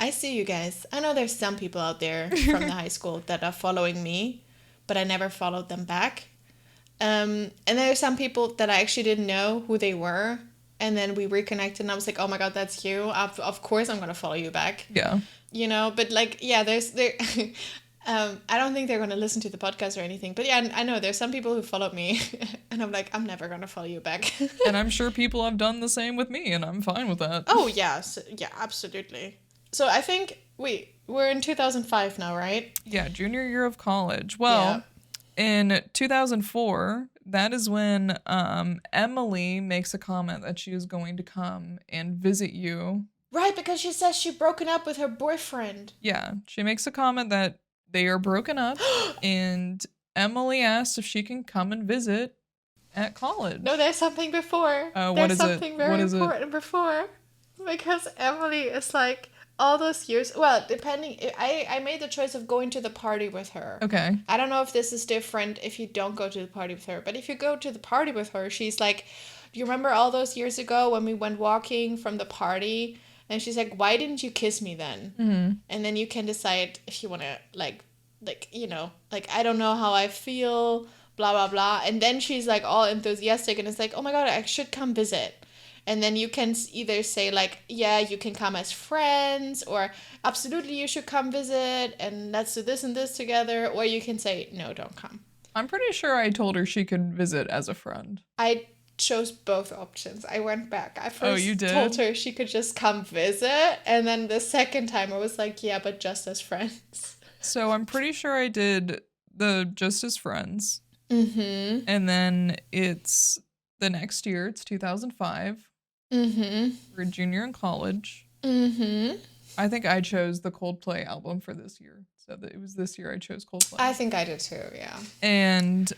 I see you guys. I know there's some people out there from the high school that are following me, but I never followed them back. And there are some people that I actually didn't know who they were. And then we reconnected, and I was like, oh my God, that's you. Of course, I'm going to follow you back. Yeah. But like, yeah, there. I don't think they're going to listen to the podcast or anything. But yeah, I know there's some people who followed me, and I'm like, I'm never going to follow you back. And I'm sure people have done the same with me, and I'm fine with that. Oh, yes. Yeah, absolutely. So I think, wait, we're in 2005 now, right? Yeah, junior year of college. Yeah. Well, in 2004, that is when Emily makes a comment that she is going to come and visit you. Right, because she says she broken up with her boyfriend. Yeah, she makes a comment that they are broken up, and Emily asks if she can come and visit at No, college. there's something before. What There's is it? something What very is it? important before. Because Emily is like all those years. Well, depending, I made the choice of going to the party with her. Okay. I don't know if this is different if you don't go to the party with her, but if you go to the party with her, she's like, do you remember all those years ago when we went walking from the party? And she's like, why didn't you kiss me then? Mm-hmm. And then you can decide if you want to like I don't know how I feel, blah blah blah. And then she's like all enthusiastic and it's like, oh my God, I should come visit. And then you can either say like, yeah, you can come as friends, or absolutely you should come visit and let's do this and this together, or you can say no, don't come. I'm pretty sure I told her she could visit as a friend. I chose both options. I went back. I Oh, you first told did? her she could just come visit, and then the second time I was like, yeah, but just as friends. So I'm pretty sure I did the just as friends. Mm-hmm. And then it's the next year, it's 2005. Mm-hmm. We're a junior in college. Mm-hmm. I think I chose the Coldplay album for this year. So that it was this year I chose Coldplay. I think I did too, yeah. And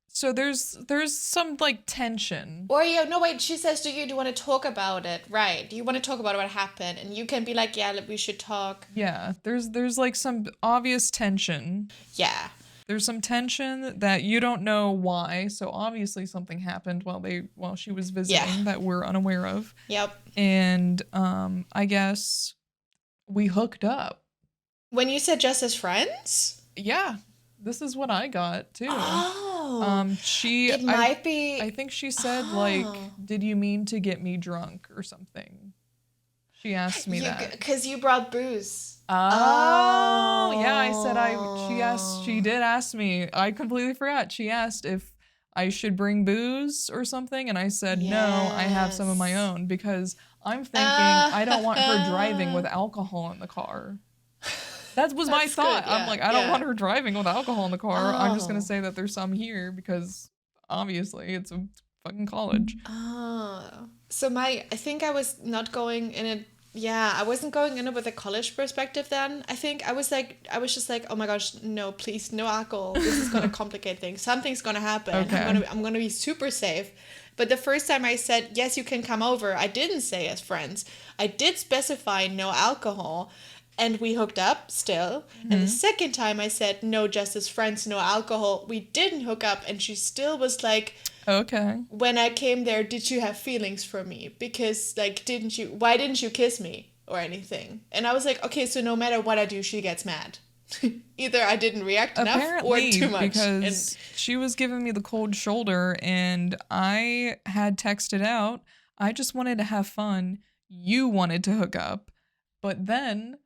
so there's some like tension. Or yeah, no wait, she says, do you want to talk about it? Right. Do you want to talk about what happened? And you can be like, yeah, we should talk. Yeah, there's like some obvious tension. Yeah. There's some tension that you don't know why. So obviously something happened while she was visiting that we're unaware of. Yep. And I guess we hooked up. When you said just as friends? Yeah. This is what I got too. Oh. It might be. I think she said like, did you mean to get me drunk or something? She asked me that. Because you brought booze. Oh, yeah, I said she did ask me. I completely forgot. She asked if I should bring booze or something, and I said, no, I have some of my own, because I'm thinking I don't want her driving with alcohol in the car. That was my thought. Good, yeah. I'm like, I don't want her driving with alcohol in the car. I'm just going to say that there's some here because obviously it's a fucking college. Oh. So I think I was not going in it. Yeah, I wasn't going in it with a college perspective then. I think I was just like, oh my gosh, no, please, no alcohol. This is going to complicate things. Something's going to happen. Okay. I'm going to be super safe. But the first time I said, yes, you can come over, I didn't say as friends. I did specify no alcohol. And we hooked up still. Mm-hmm. And the second time I said, no, just as friends, no alcohol. We didn't hook up. And she still was like, okay. When I came there, did you have feelings for me? Because, like, why didn't you kiss me or anything? And I was like, okay, so no matter what I do, she gets mad. Either I didn't react enough or too much. Because she was giving me the cold shoulder and I had texted out, I just wanted to have fun. You wanted to hook up. But then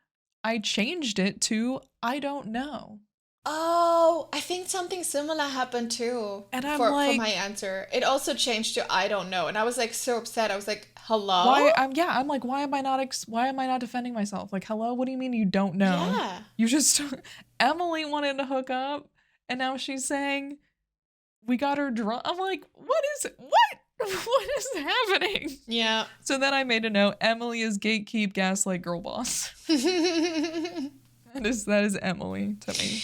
I changed it to, I don't know. Oh, I think something similar happened too. And I'm for my answer. It also changed to I don't know. And I was like so upset. I was like, hello? I'm like, why am I not defending myself? Like, hello, what do you mean you don't know? Yeah. You just Emily wanted to hook up and now she's saying we got her drunk. I'm like, what is happening? Yeah. So then I made a note, Emily is gatekeep, gaslight, girl boss. That is Emily to me.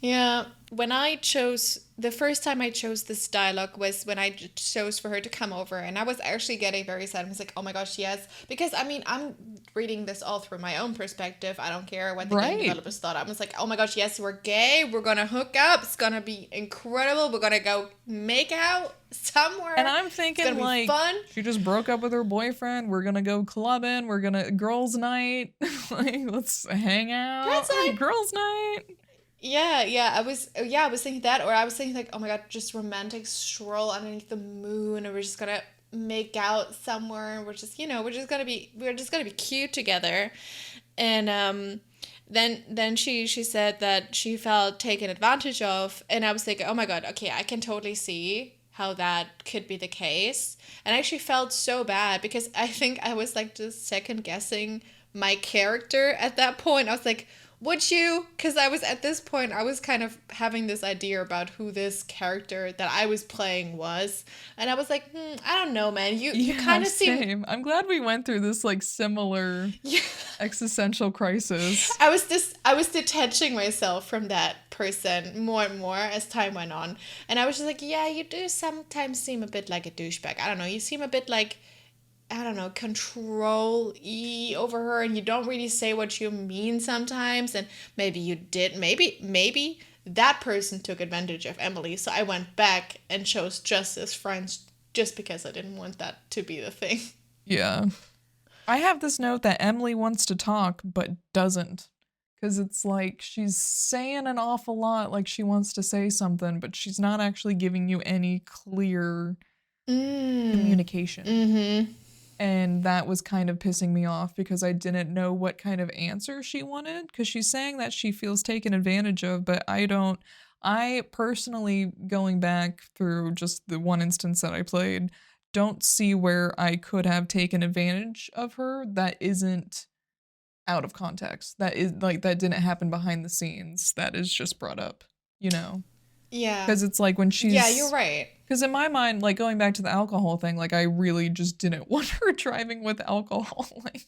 Yeah. The first time I chose this dialogue was when I chose for her to come over, and I was actually getting very sad. I was like, oh my gosh, yes. Because, I mean, I'm reading this all through my own perspective. I don't care what the game developers thought. I was like, oh my gosh, yes, we're gay. We're going to hook up. It's going to be incredible. We're going to go make out somewhere. And I'm thinking, like, fun. She just broke up with her boyfriend. We're going to go clubbing. We're going to girls' night. Like, let's hang out. Girls' night. Yeah, I was thinking that, or I was thinking like, oh my god, just romantic stroll underneath the moon, and we're just gonna make out somewhere, and we're just gonna be cute together. And then she said that she felt taken advantage of, and I was thinking, oh my god, okay, I can totally see how that could be the case. And I actually felt so bad because I think I was like just second guessing my character at that point. I was like, would you? Because I was at this point, I was kind of having this idea about who this character that I was playing was. And I was like, I don't know, man. You kind of seem... I'm glad we went through this like similar existential crisis. I was detaching myself from that person more and more as time went on. And I was just like, yeah, you do sometimes seem a bit like a douchebag. I don't know. You seem a bit like, I don't know, control-y over her, and you don't really say what you mean sometimes, and maybe you did. Maybe that person took advantage of Emily, so I went back and chose just as friends just because I didn't want that to be the thing. Yeah. I have this note that Emily wants to talk, but doesn't. Because it's like she's saying an awful lot, like she wants to say something, but she's not actually giving you any clear communication. Mm-hmm. And that was kind of pissing me off because I didn't know what kind of answer she wanted, because she's saying that she feels taken advantage of, but I don't. I personally, going back through just the one instance that I played, don't see where I could have taken advantage of her that isn't out of context. That is like, that didn't happen behind the scenes. That is just brought up, you know? Yeah. Because it's like when Yeah, you're she's. right. Because in my mind, like going back to the alcohol thing, like I really just didn't want her driving with alcohol. Like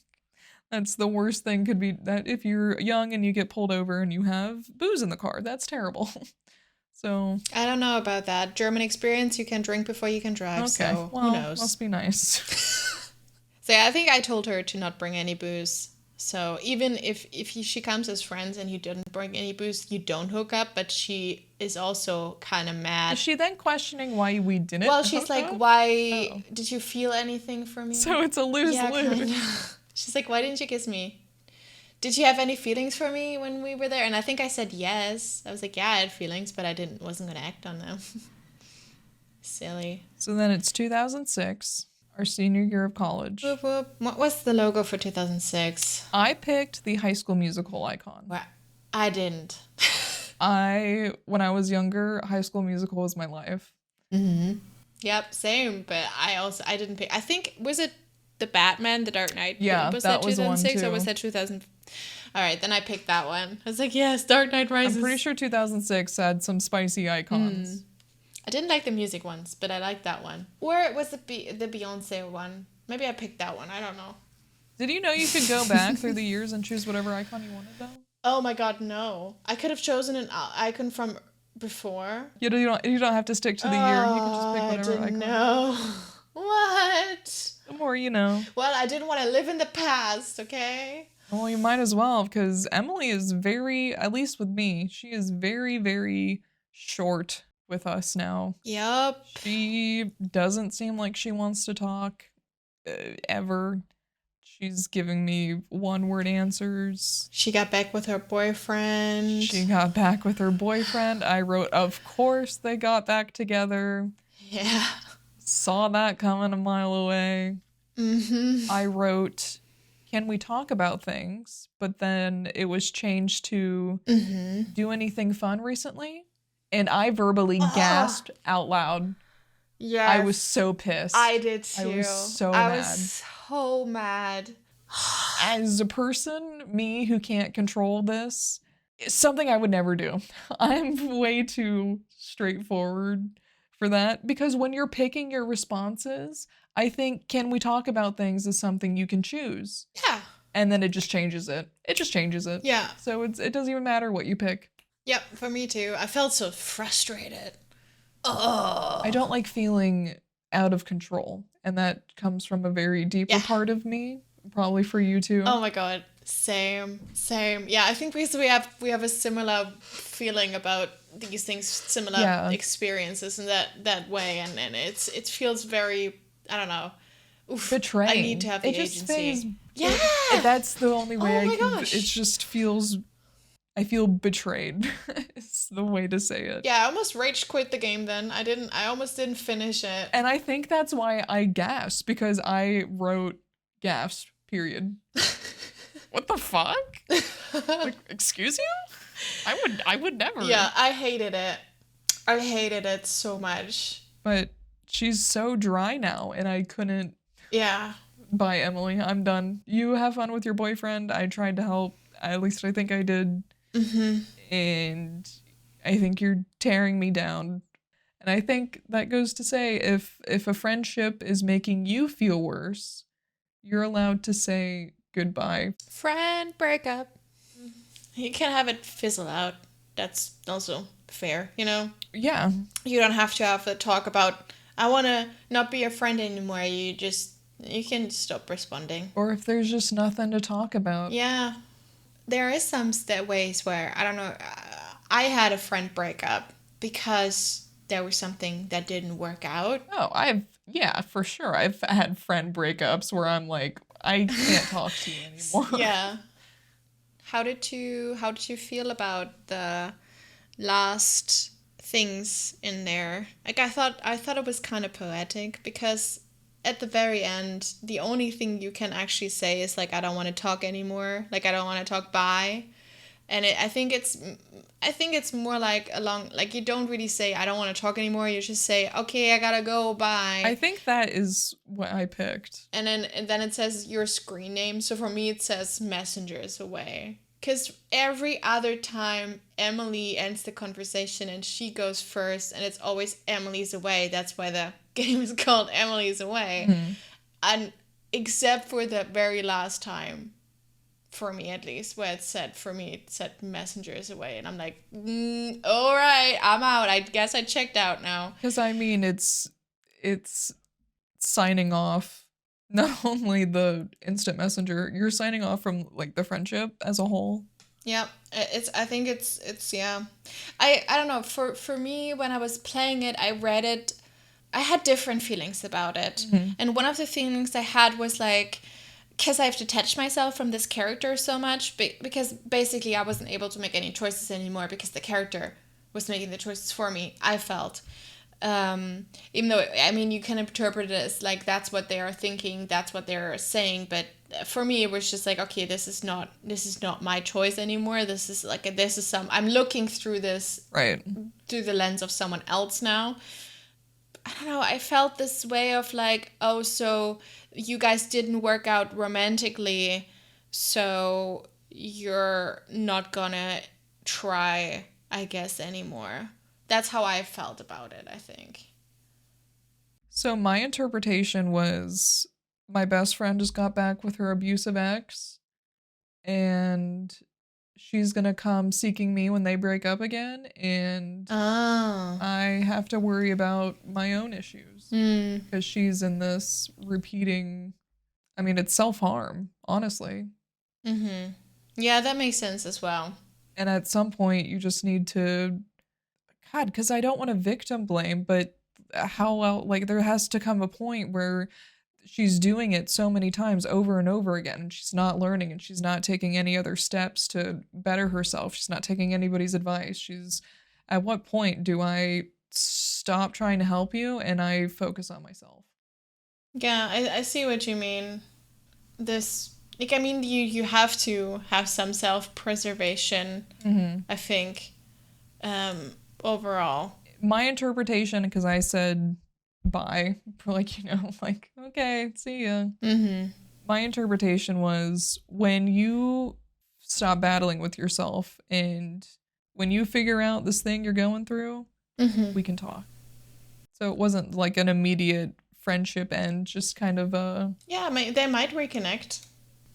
that's the worst thing could be, that if you're young and you get pulled over and you have booze in the car, that's terrible. So, I don't know about that. German experience, you can drink before you can drive, okay, so who well, knows? must be nice. So yeah, I think I told her to not bring any booze. So even if she comes as friends and you didn't bring any booze, you don't hook up, but she is also kind of Is mad. she then questioning why we didn't Well, she's hook like, up? why Oh. did you feel anything for me? So it's a Yeah, kind lose-lose. of. She's like, why didn't you kiss me? Did you have any feelings for me when we were there? And I think I said yes. I was like, yeah, I had feelings, but I wasn't gonna act on them. Silly. So then it's 2006, our senior year of college. Whoop, whoop. What was the logo for 2006? I picked the High School Musical icon. Well, I didn't. When I was younger, High School Musical was my life. Mm-hmm. Yep, same. But I didn't pick. I think, was it the Batman, The Dark Knight? Yeah, was that that was one 2006 or too. was that 2000? All right, then I picked that one. I was like, yes, Dark Knight Rises. I'm pretty sure 2006 had some spicy icons. I didn't like the music ones, but I liked that one. Or was the Beyonce one? Maybe I picked that one. I don't know. Did you know you could go back through the years and choose whatever icon you wanted, though? Oh my god, no! I could have chosen an icon from before. You don't have to stick to the year. You can just pick whatever I didn't icon. know. What? The more you know. Well, I didn't want to live in the past, okay? Well, you might as well, because Emily is very, at least with me, she is very, very short with us now. Yup. She doesn't seem like she wants to talk ever. She's giving me one-word answers. She got back with her boyfriend. She got back with her boyfriend. I wrote, of course they got back together. Yeah. Saw that coming a mile away. Mm-hmm. I wrote, can we talk about things? But then it was changed to, do anything fun recently? And I verbally gasped out loud. Yeah. I was so pissed. I did too. I was so I mad. was so mad. As a person, me who can't control this, it's something I would never do. I'm way too straightforward for that, because when you're picking your responses, I think can we talk about things is something you can choose. Yeah. And then it just changes it. It just changes it. Yeah. So it doesn't even matter what you pick. Yep, for me too. I felt so frustrated. Oh. I don't like feeling out of control, and that comes from a very deeper part of me, probably for you too. Oh my god, same. Yeah, I think we have a similar feeling about these things, similar experiences in that way, and it feels very, I don't know. Oof, betraying. I need to have the agency. That's the only way Oh I my can. gosh. It just feels. I feel betrayed. It's the way to say it. Yeah, I almost rage quit the game then. I almost didn't finish it. And I think that's why I gasped, because I wrote gasp, period. What the fuck? Like, excuse you? I would never. Yeah, I hated it. I hated it so much. But she's so dry now, and I couldn't. Yeah. Bye, Emily. I'm done. You have fun with your boyfriend. I tried to help. At least I think I did. And I think you're tearing me down. And I think that goes to say, if a friendship is making you feel worse, you're allowed to say goodbye. Friend breakup. You can have it fizzle out. That's also fair, you know? Yeah. You don't have to talk about, I want to not be your friend anymore. You can stop responding. Or if there's just nothing to talk about. Yeah. There is some ways where, I don't know, I had a friend breakup because there was something that didn't work out. Oh, for sure. I've had friend breakups where I'm like, I can't talk to you anymore. Yeah. How did you feel about the last things in there. Like I thought it was kind of poetic because at the very end, the only thing you can actually say is like I don't want to talk anymore. Like I don't want to talk, bye. And I think it's more like along like you don't really say I don't want to talk anymore. You just say okay, I gotta go, I bye. think that is what I picked. And then it says your screen name. So for me, it says messengers away. Because every other time Emily ends the conversation and she goes first, and it's always Emily's away. That's why the game is called Emily's Away. Mhm. And except for the very last time, for me at least, where it said messengers away. And I'm like, all right, I'm out. I guess I checked out now. Because I mean, it's signing off. Not only the instant messenger, you're signing off from like the friendship as a whole. Yeah, I think it's yeah. I don't know, for me when I was playing it, I read it, I had different feelings about it. Mhm. And one of the feelings I had was like cuz I have detached myself from this character so much because basically I wasn't able to make any choices anymore because the character was making the choices for me, I felt. Even though I mean you can interpret it as like that's what they are thinking, that's what they're saying, but for me it was just like okay, this is not my choice anymore. This is I'm looking through this Right. through the lens of someone else now. I don't know, I felt this way of like, oh, so you guys didn't work out romantically, so you're not gonna try, I guess, anymore. That's how I felt about it, I think. So my interpretation was my best friend just got back with her abusive ex, and she's gonna come seeking me when they break up again, and Oh. I have to worry about my own issues Hmm. because she's in this repeating. I mean, it's self harm, honestly. Mm-hmm. Yeah, that makes sense as well. And at some point, you just need to, God, because I don't want to victim blame, but how else, like, there has to come a point where she's doing it so many times over and over again, and she's not learning and she's not taking any other steps to better herself. She's not taking anybody's advice. At what point do I stop trying to help you and I focus on myself? Yeah, I see what you mean. This, like, I mean, you have to have some self-preservation, Hmm. I think, um, overall. My interpretation, because I said bye, like, like, okay, see ya. Mm-hmm. My interpretation was when you stop battling with yourself and when you figure out this thing you're going through, Mm-hmm. we can talk. So it wasn't like an immediate friendship end, just kind of Yeah, they might reconnect.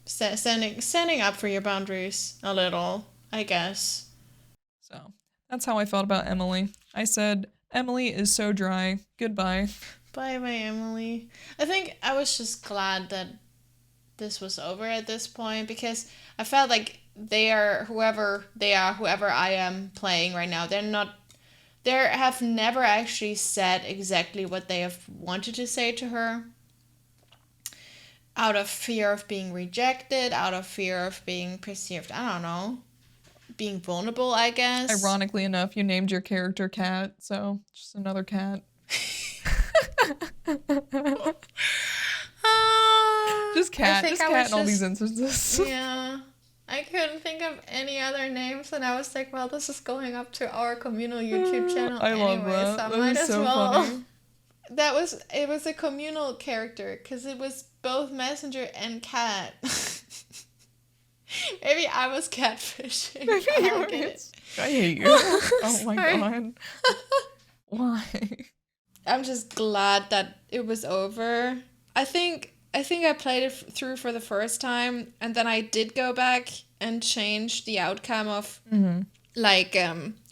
Standing up for your boundaries a little, I guess. so that's how I felt about Emily. I said, Emily is so dry. Goodbye. Bye bye, Emily. I think I was just glad that this was over at this point because I felt like whoever I am playing right now, they have never actually said exactly what they have wanted to say to her out of fear of being rejected, out of fear of being perceived, I don't know, being vulnerable, I guess. Ironically enough, you named your character Cat, so just another cat. Just I cat, think just I cat was in all these just instances. yeah. I couldn't think of any other names, and I was like, well, this is going up to our communal YouTube channel I love anyway, so that. I That might was as so well. funny. It was a communal character because it was both messenger and cat. Maybe I was catfishing. Maybe I you don't were. get it. I hate you. Oh my Sorry. god. Why? I'm just glad that it was over. I think I played it through for the first time, and then I did go back and change the outcome of Hmm. like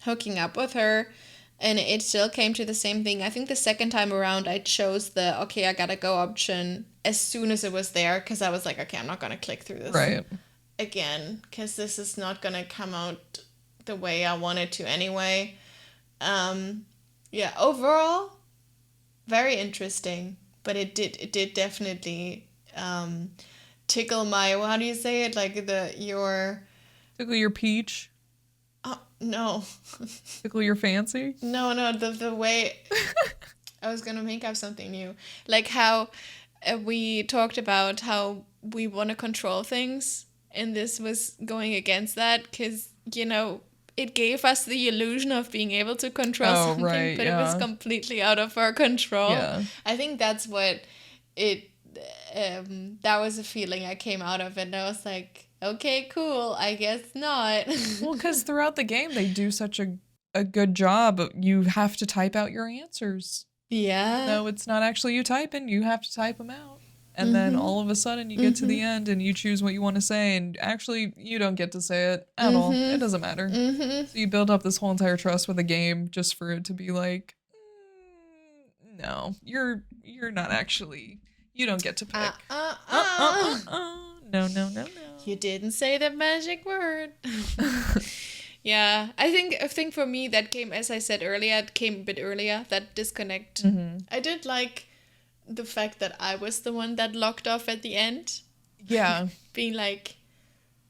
hooking up with her, and it still came to the same thing. I think the second time around I chose the okay, I gotta go option as soon as it was there because I was like, okay, I'm not gonna click through this Right. again because this is not gonna come out the way I want it to anyway. Um, yeah, overall, very interesting, but it did definitely tickle my, how do you say it, like the your Tickle your peach. Oh, no. Tickle your fancy? No, the way I was gonna make up something new. Like how we talked about how we want to control things, and this was going against that because, it gave us the illusion of being able to control Oh, something, right, but it was yeah. completely out of our control. Yeah. I think that's what it, that was a feeling I came out of, and I was like, okay, cool, I guess not. Well, because throughout the game, they do such a good job. You have to type out your answers. Even Yeah. though it's not actually you typing, you have to type them out. And then Mm-hmm. all of a sudden, you get to Mm-hmm. the end and you choose what you want to say. And actually, you don't get to say it at all. It Mm-hmm. doesn't matter. Mm-hmm. So you build up this whole entire trust with a game just for it to be like, no, you're not actually. You don't get to pick. Uh. No, no, no, You didn't say the magic word. Yeah, I think for me that came, as I said earlier, it came a bit earlier, that disconnect. no. I did like the fact that I was the one that locked off at the end, Yeah. being like,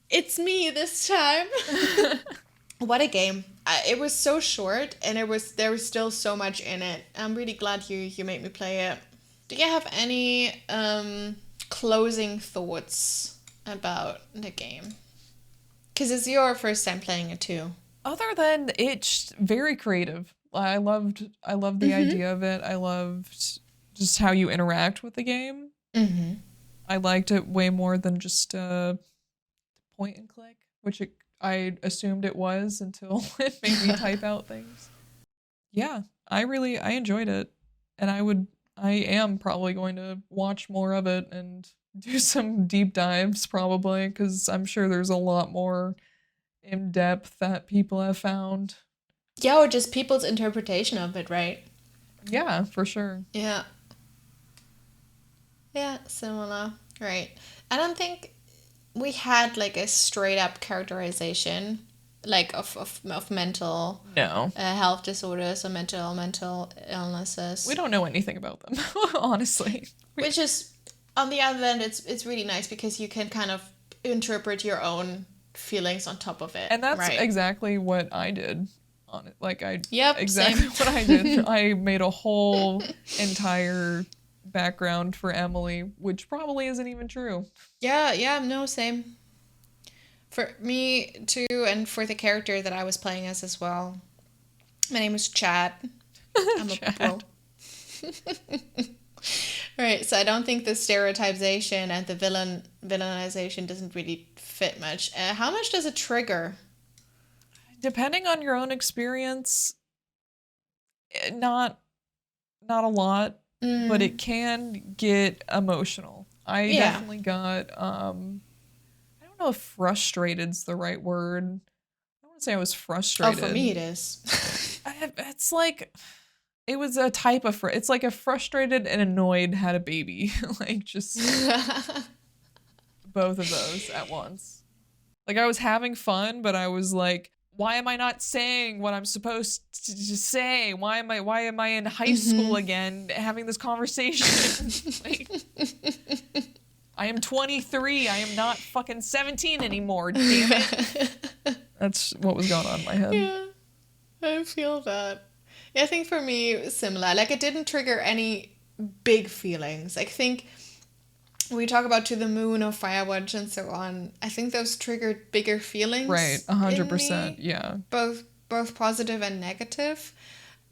it's me this time. What a game. It was so short, and there was still so much in it. I'm really glad you made me play it. Do you have any closing thoughts about the game? Because it's your first time playing it too. Other than it's very creative. I loved the idea of it. I loved just how you interact with the game. Mm-hmm. I liked it way more than just point and click, which I assumed it was until it made me type out things. Yeah, I enjoyed it, and I am probably going to watch more of it and do some deep dives probably because I'm sure there's a lot more in depth that people have found. Yeah, or just people's interpretation of it, right? Yeah, for sure. Yeah. Yeah, similar. Right. I don't think we had like a straight up characterization like of mental No. health disorders or mental illnesses. We don't know anything about them, honestly. Which is, on the other end, it's really nice because you can kind of interpret your own feelings on top of it. And that's right? exactly what I did on it. Like Yep, exactly same. what I did. I made a whole entire background for Emily, which probably isn't even true. Yeah, no, same. For me too, and for the character that I was playing as well. My name is Chad. I'm a bro. Chad. Right, so I don't think the stereotypization and the villainization doesn't really fit much. How much does it trigger? Depending on your own experience, not a lot, but it can get emotional. I Yeah. definitely got I don't know if frustrated's the right word. I don't want to say I was Oh, frustrated. for me it is. It's like it was a type of it's like a frustrated and annoyed had a baby. Like just both of those at once. Like I was having fun, but I was like, why am I not saying what I'm supposed to say? Why am I in high school again having this conversation? Like, I am 23. I am not fucking 17 anymore, damn it. That's what was going on in my head. Yeah, I feel that. Yeah, I think for me it was similar. Like it didn't trigger any big feelings. I think when we talk about To the Moon or Firewatch and so on, I think those triggered bigger feelings. Right, in 100%. me, Yeah. both positive and negative.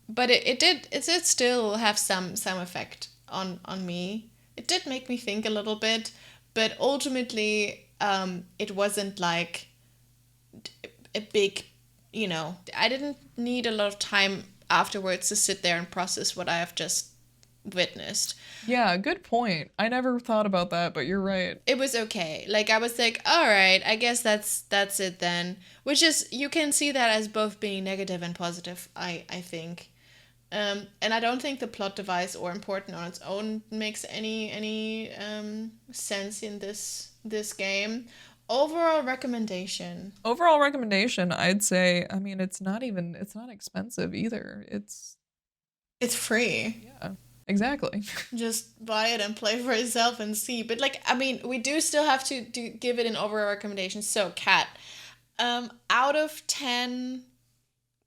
But it did still have some effect on me. It did make me think a little bit, but ultimately it wasn't like a big, I didn't need a lot of time afterwards to sit there and process what I have just witnessed. Yeah, good point. I never thought about that, but you're right. It was okay. Like I was like, all right, I guess that's it then. Which is, you can see that as both being negative and positive, I think. And I don't think the plot device or important on its own makes any sense in this game. Overall recommendation. Overall recommendation, I'd say, I mean, it's not expensive either. It's free. yeah, exactly. Just buy it and play for yourself and see. But like, I mean, we do still have to give it an overall recommendation. So, Kat, Out of 10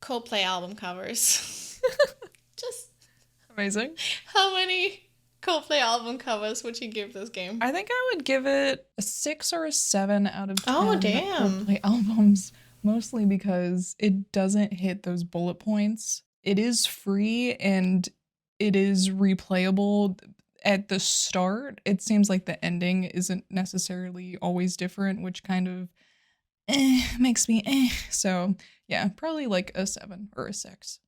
Coldplay album covers, just Amazing. how many Coldplay album covers would you give this game? I think I would give it a 6 or a 7 out of 10 Oh, damn. Coldplay albums, mostly because it doesn't hit those bullet points. It is free and it is replayable. At the start, it seems like the ending isn't necessarily always different, which kind of makes me So, yeah, probably like a 7 or a 6.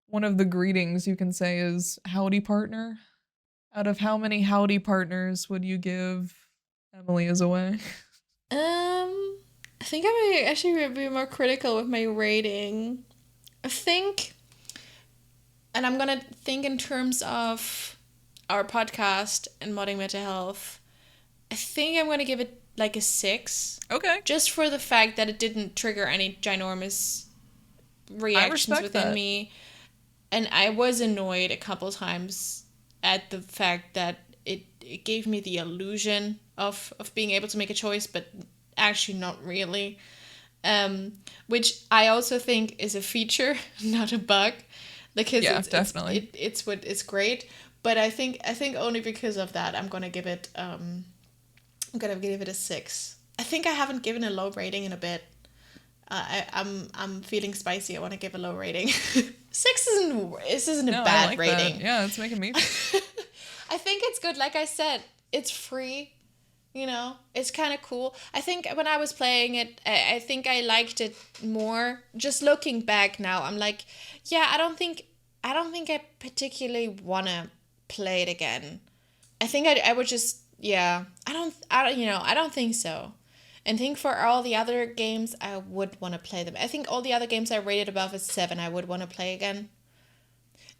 One of the greetings you can say is howdy partner. Out of how many howdy partners would you give Emily is Away? I think I might actually be more critical with my rating. I think, and I'm gonna think in terms of our podcast and modding mental health. I think I'm gonna give it like a 6. Okay. Just for the fact that it didn't trigger any ginormous reactions within me. And I was annoyed a couple times at the fact that it gave me the illusion of being able to make a choice, but actually not really. Which I also think is a feature, not a bug. Because definitely. It's what is great. But I think only because of that I'm gonna give it a 6. I think I haven't given a low rating in a bit. I'm feeling spicy. I want to give a low rating. 6 isn't a bad rating. That. Yeah, it's making me. I think it's good. Like I said, it's free. You know, it's kind of cool. I think when I was playing it, I think I liked it more. Just looking back now, I'm like, yeah, I don't think I particularly wanna play it again. I think I would just, yeah. I don't think so. And think for all the other games, I would want to play them. I think all the other games I rated above a 7, I would want to play again.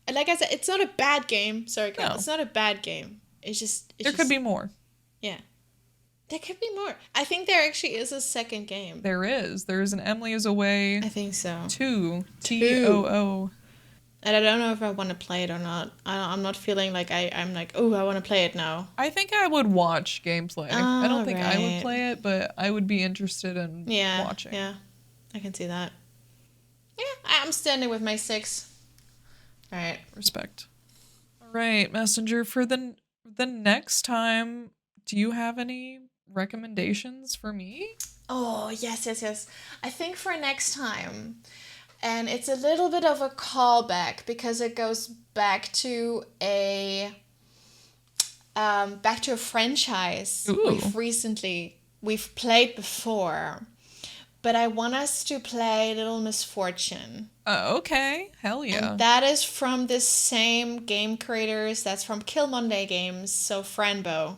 And like I said, it's not a bad game. Sorry, girl. No. It's not a bad game. There could be more. Yeah. There could be more. I think there actually is a second game. There is. There is an Emily is Away. I think so. 2. TOO. And I don't know if I want to play it or not. I'm not feeling like I'm like, oh, I want to play it now. I think I would watch gameplay. I don't think I would play it, but I would be interested in watching. Yeah, I can see that. Yeah, I'm standing with my 6. All right. Respect. All right, Messenger. For the next time, do you have any recommendations for me? Oh, yes. I think for next time... And it's a little bit of a callback because it goes back to a franchise we've played before. But I want us to play Little Misfortune. Oh, okay. Hell yeah. And that is from the same game creators. That's from Kill Monday Games, so Franbo.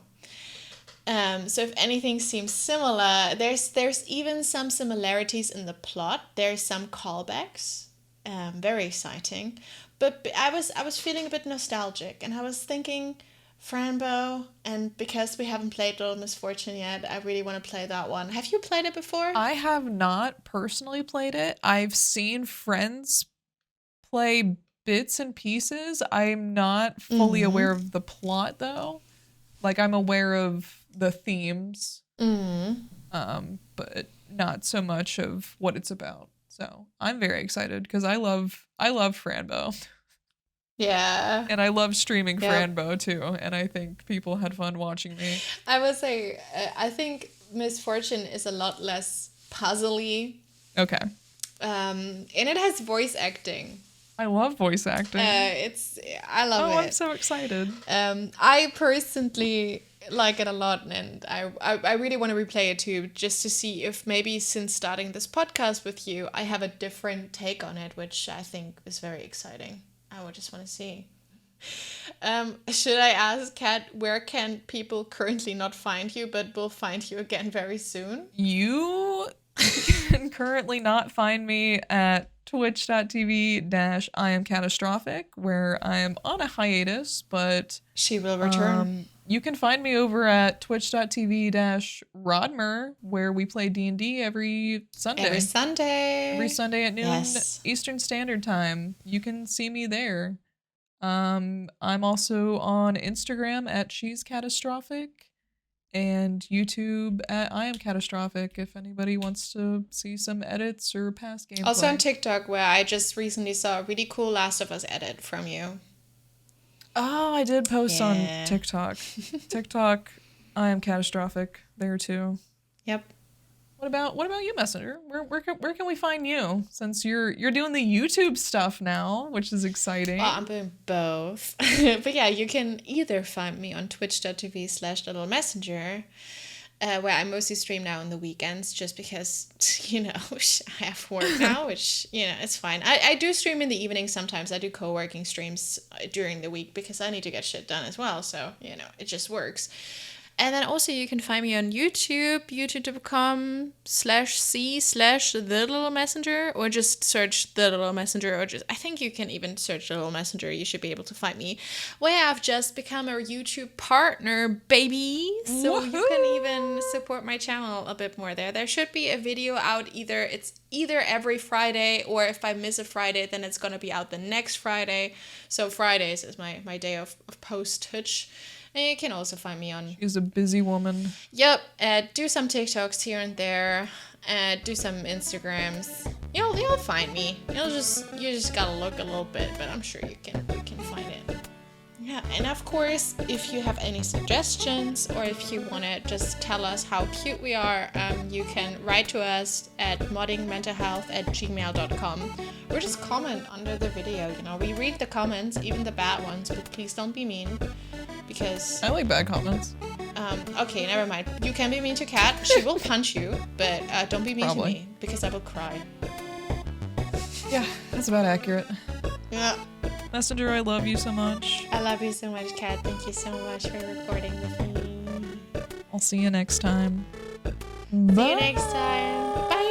So if anything seems similar, there's even some similarities in the plot. There's some callbacks, very exciting. But I was feeling a bit nostalgic, and I was thinking, Franbo, and because we haven't played Little Misfortune yet, I really want to play that one. Have you played it before? I have not personally played it. I've seen friends play bits and pieces. I'm not fully aware of the plot though. Like I'm aware of the themes, but not so much of what it's about. So I'm very excited because I love Franbo. Yeah. And I love streaming Franbo too, and I think people had fun watching me. I would say I think Misfortune is a lot less puzzly. Okay. And it has voice acting. I love voice acting. I love it. Oh, I'm so excited. I personally like it a lot, and I really want to replay it too, just to see if maybe since starting this podcast with you, I have a different take on it, which I think is very exciting. I would just want to see. Should I ask Kat, where can people currently not find you, but will find you again very soon? You can currently not find me at twitch.tv/IamCatastrophic, where I am on a hiatus, but she will return. You can find me over at twitch.tv/Rodmer, where we play D&D every Sunday. Every Sunday at noon Eastern Standard Time. You can see me there. I'm also on Instagram at She's Catastrophic. and YouTube at I Am Catastrophic if anybody wants to see some edits or past gameplay. Also on TikTok, where I just recently saw a really cool Last of Us edit from you. Oh, I did post on TikTok. TikTok, I Am Catastrophic there too. Yep. What about you, Messenger? Where can we find you? Since you're doing the YouTube stuff now, which is exciting. Well, I'm doing both. But yeah, you can either find me on twitch.tv/littlemessenger, where I mostly stream now on the weekends, just because, I have work now, which, it's fine. I do stream in the evening sometimes. I do co-working streams during the week because I need to get shit done as well. So, it just works. And then also you can find me on YouTube, youtube.com/c/The Little Messenger, or just search The Little Messenger, I think you can even search The Little Messenger. You should be able to find me, where I've just become a YouTube partner, baby. So you can even support my channel a bit more there. There should be a video out it's either every Friday, or if I miss a Friday, then it's going to be out the next Friday. So Fridays is my day of postage. And you can also find me on... She's a busy woman. Yep. Do some TikToks here and there. Do some Instagrams. You'll find me. You just gotta look a little bit, but I'm sure you can find it. Yeah, and of course, if you have any suggestions, or if you want to just tell us how cute we are, you can write to us at moddingmentalhealth@gmail.com, or just comment under the video. We read the comments, even the bad ones, but please don't be mean, because... I like bad comments. Okay, never mind. You can be mean to Kat. She will punch you, but don't be mean to me, because I will cry. Yeah, that's about accurate. Yeah. Messenger, I love you so much. I love you so much, Kat. Thank you so much for recording with me. I'll see you next time. See you next time. Bye.